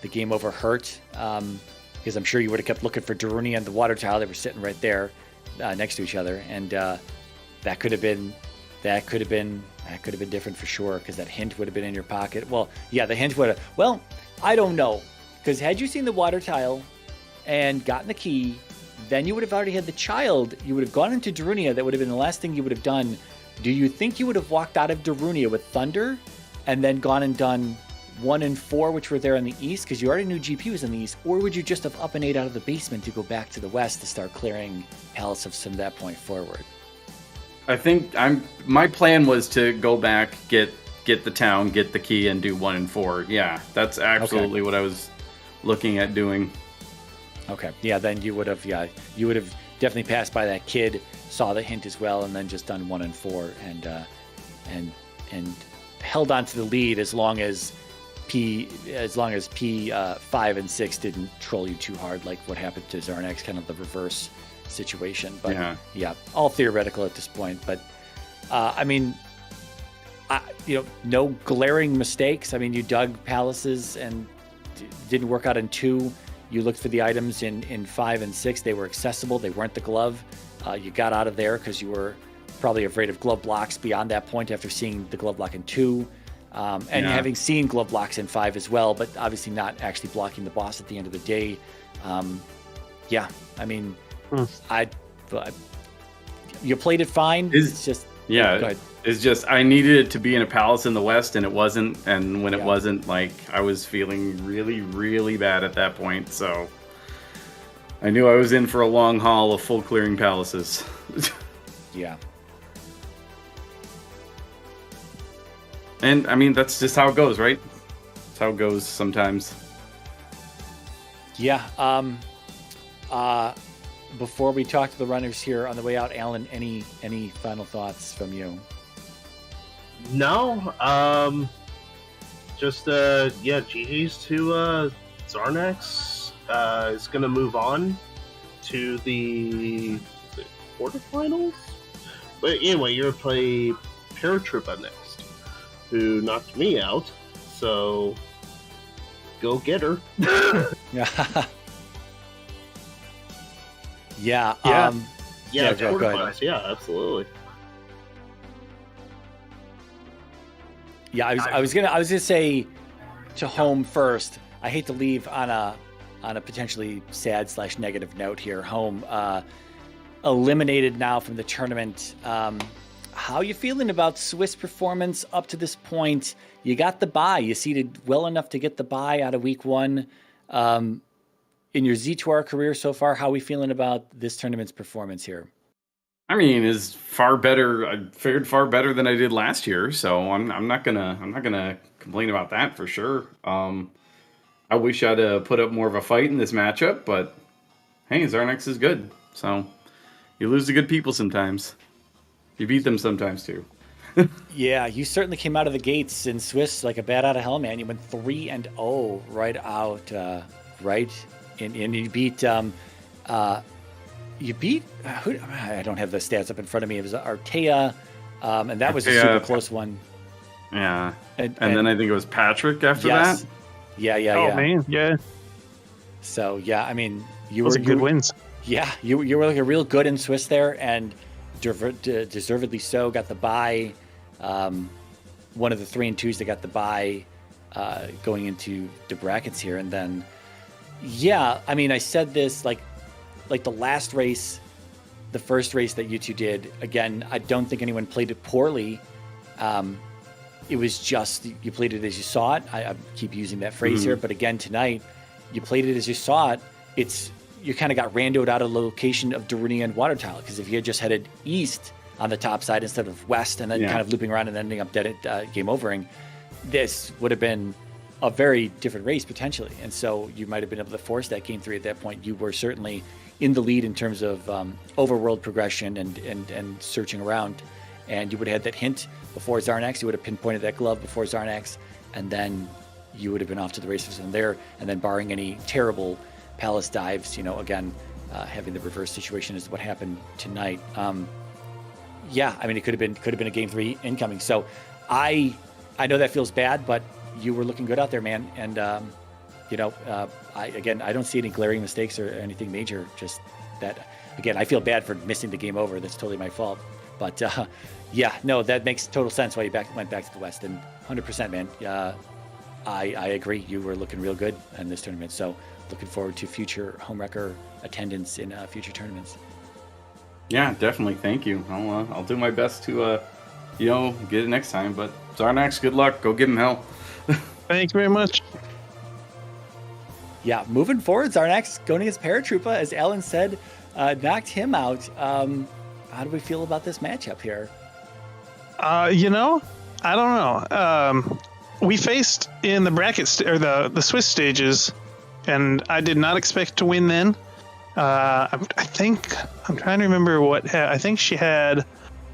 The game over hurt, because I'm sure you would have kept looking for Darunia and the water tile. They were sitting right there next to each other, and that could have been different for sure, because that hint would have been in your pocket. Well, yeah, the hint would have. Well, I don't know, because had you seen the water tile and gotten the key, then you would have already had the child. You would have gone into Darunia. That would have been the last thing you would have done. Do you think you would have walked out of Darunia with Thunder and then gone and done 1 and 4, which were there in the east, because you already knew GP was in the east? Or would you just have up and 8 out of the basement to go back to the west to start clearing Palace from that point forward? I think my plan was to go back, get the town, get the key, and do 1 and 4. Yeah, that's absolutely what I was looking at doing. Okay. Yeah, then you would have definitely passed by that kid, saw the hint as well, and then just done 1 and 4, and held on to the lead as long as P 5 and 6 didn't troll you too hard, like what happened to Xarnax, kind of the reverse situation. But yeah, all theoretical at this point. But I mean, no glaring mistakes. I mean, you dug palaces and didn't work out in 2. You looked for the items in 5 and 6. They were accessible. They weren't the glove. You got out of there because you were probably afraid of glove blocks beyond that point after seeing the glove block in 2. Having seen glove blocks in 5 as well, but obviously not actually blocking the boss at the end of the day. I mean, you played it fine. It's just go ahead. It's just I needed it to be in a palace in the west, and it wasn't. And when it wasn't, like, I was feeling really, really bad at that point. So I knew I was in for a long haul of full clearing palaces. Yeah. And I mean, that's just how it goes, right? That's how it goes sometimes. Yeah. Before we talk to the runners here on the way out, Alan, any final thoughts from you? No. Just GG's to Xarnax. Is gonna move on to the quarterfinals. But anyway, you're gonna play Paratroopa next, who knocked me out. So go get her. Yeah. Yeah, go ahead. quarterfinals. Yeah, absolutely. Yeah, I was gonna say to home first. I hate to leave on a potentially sad / negative note here. Home eliminated now from the tournament. How are you feeling about Swiss performance up to this point? You got the bye. You seeded well enough to get the bye out of week 1. In your Z2R career so far, how are we feeling about this tournament's performance here? I mean, is far better. I fared far better than I did last year, so I'm not gonna complain about that for sure. I wish I'd put up more of a fight in this matchup, but hey, Xarnax is good. So you lose to good people sometimes. You beat them sometimes too. Yeah, you certainly came out of the gates in Swiss like a bat out of hell, man. You went 3-0 right out, right? And you beat who, I don't have the stats up in front of me. It was Artea, and that was a super close one. Yeah, and then I think it was Patrick after that. Yeah. Oh man, yeah. So yeah, I mean, Those are good wins. Yeah, you were looking real good in Swiss there, and deservedly so. Got the bye. One of the 3 and 2s that got the bye going into the brackets here, and then yeah, I mean, I said this like the last race, the first race that you two did. Again, I don't think anyone played it poorly. It was just you played it as you saw it. I keep using that phrase here, but again tonight, you played it as you saw it. You kind of got randoed out of the location of Darunian and Water Tile, because if you had just headed east on the top side instead of west and then kind of looping around and ending up dead at game overing, this would have been a very different race potentially. And so you might have been able to force that game 3 at that point. You were certainly in the lead in terms of overworld progression and searching around. And you would have had that hint before Xarnax. You would have pinpointed that glove before Xarnax, and then you would have been off to the races from there. And then barring any terrible palace dives, again, having the reverse situation is what happened tonight. Yeah, I mean, it could have been a game 3 incoming. So I know that feels bad, but you were looking good out there, man. And I don't see any glaring mistakes or anything major. Just that, again, I feel bad for missing the game over. That's totally my fault. But yeah, no, that makes total sense why you went back to the West. And 100%, man. I agree. You were looking real good in this tournament. So looking forward to future homewrecker attendance in future tournaments. Yeah, definitely. Thank you. I'll do my best to get it next time. But Xarnax, good luck. Go give him hell. Thanks very much. Yeah, moving forward, Xarnax going against Paratroopa, as Alan said, knocked him out. How do we feel about this matchup here? I don't know. We faced in the bracket or the Swiss stages, and I did not expect to win then. I think I'm trying to remember I think she had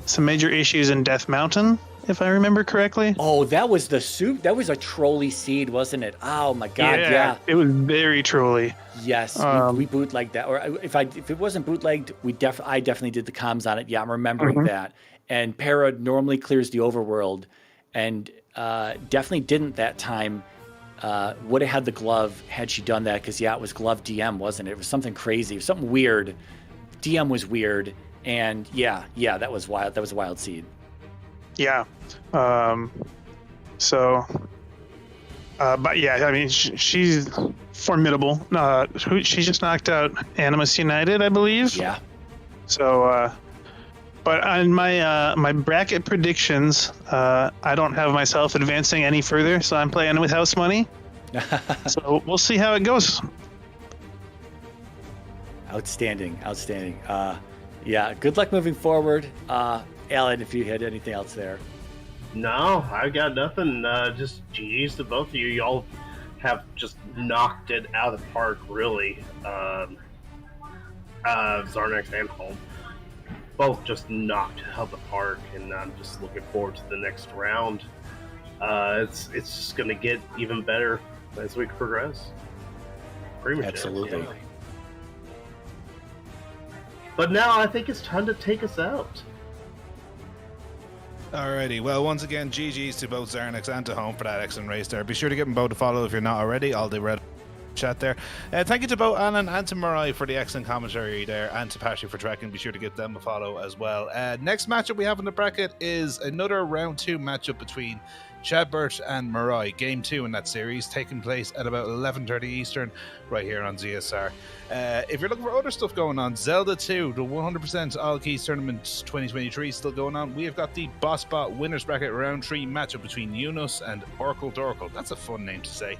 some major issues in Death Mountain, if I remember correctly. Oh, that was that was a trolley seed, wasn't it? Oh my God, yeah. It was very trolly. Yes, we bootlegged that. Or if it wasn't bootlegged, I definitely did the comms on it. Yeah, I'm remembering that. And Para normally clears the overworld, and definitely didn't that time. Would have had the glove had she done that, because it was glove DM, wasn't it? It was something crazy, it was something weird. DM was weird, and yeah, that was wild. That was a wild seed. Yeah. But yeah, I mean, she's formidable. She just knocked out Animus United, I believe. Yeah. So, but on my bracket predictions, I don't have myself advancing any further, so I'm playing with house money. So we'll see how it goes. Outstanding. Yeah, good luck moving forward. Alan, if you had anything else there. No, I got nothing. Just GG's to both of you. Y'all have just knocked it out of the park, really. Xarnax and Home both just knocked it out of the park, and I'm just looking forward to the next round. It's just going to get even better as we progress. Pretty much. Absolutely. Yeah. But now I think it's time to take us out. Alrighty, well, once again, GG's to both Xarnax and to Home for that excellent race there. Be sure to give them both a follow if you're not already. All the red chat there. Thank you to both Alan and to Mariah for the excellent commentary there, and to Patchy for tracking. Be sure to give them a follow as well. Next matchup we have in the bracket is another round 2 matchup between Chadbert and Mariah. Game 2 in that series, taking place at about 11:30 Eastern, right here on ZSR. If you're looking for other stuff going on, Zelda 2, the 100% All Keys Tournament 2023 still going on. We have got the Boss Bot Winners Bracket Round 3 matchup between Yunus and Orkle Dorkle. That's a fun name to say.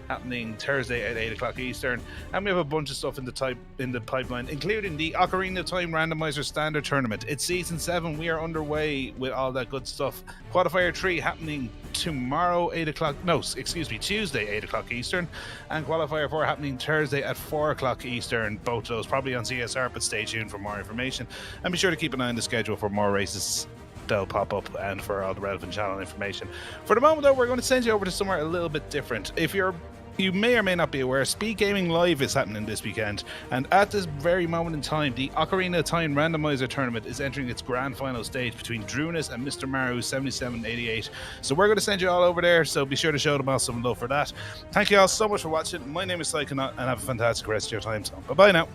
Happening Thursday at 8 o'clock Eastern, and we have a bunch of stuff in the pipeline, including the Ocarina of Time Randomizer Standard Tournament. It's Season 7. We are underway with all that good stuff. Qualifier 3 happening tomorrow, Tuesday, 8 o'clock Eastern, and Qualifier 4 happening Thursday at 4 o'clock Eastern. Both of those probably on CSR, but stay tuned for more information. And be sure to keep an eye on the schedule for more races that'll pop up and for all the relevant channel information. For the moment, though, we're going to send you over to somewhere a little bit different. You may or may not be aware, Speed Gaming Live is happening this weekend, and at this very moment in time, the Ocarina of Time Randomizer Tournament is entering its grand final stage between Drunas and Mr. Maru 7788. So we're going to send you all over there, so be sure to show them all some love for that. Thank you all so much for watching. My name is Psychonaut, and have a fantastic rest of your time. So bye-bye now.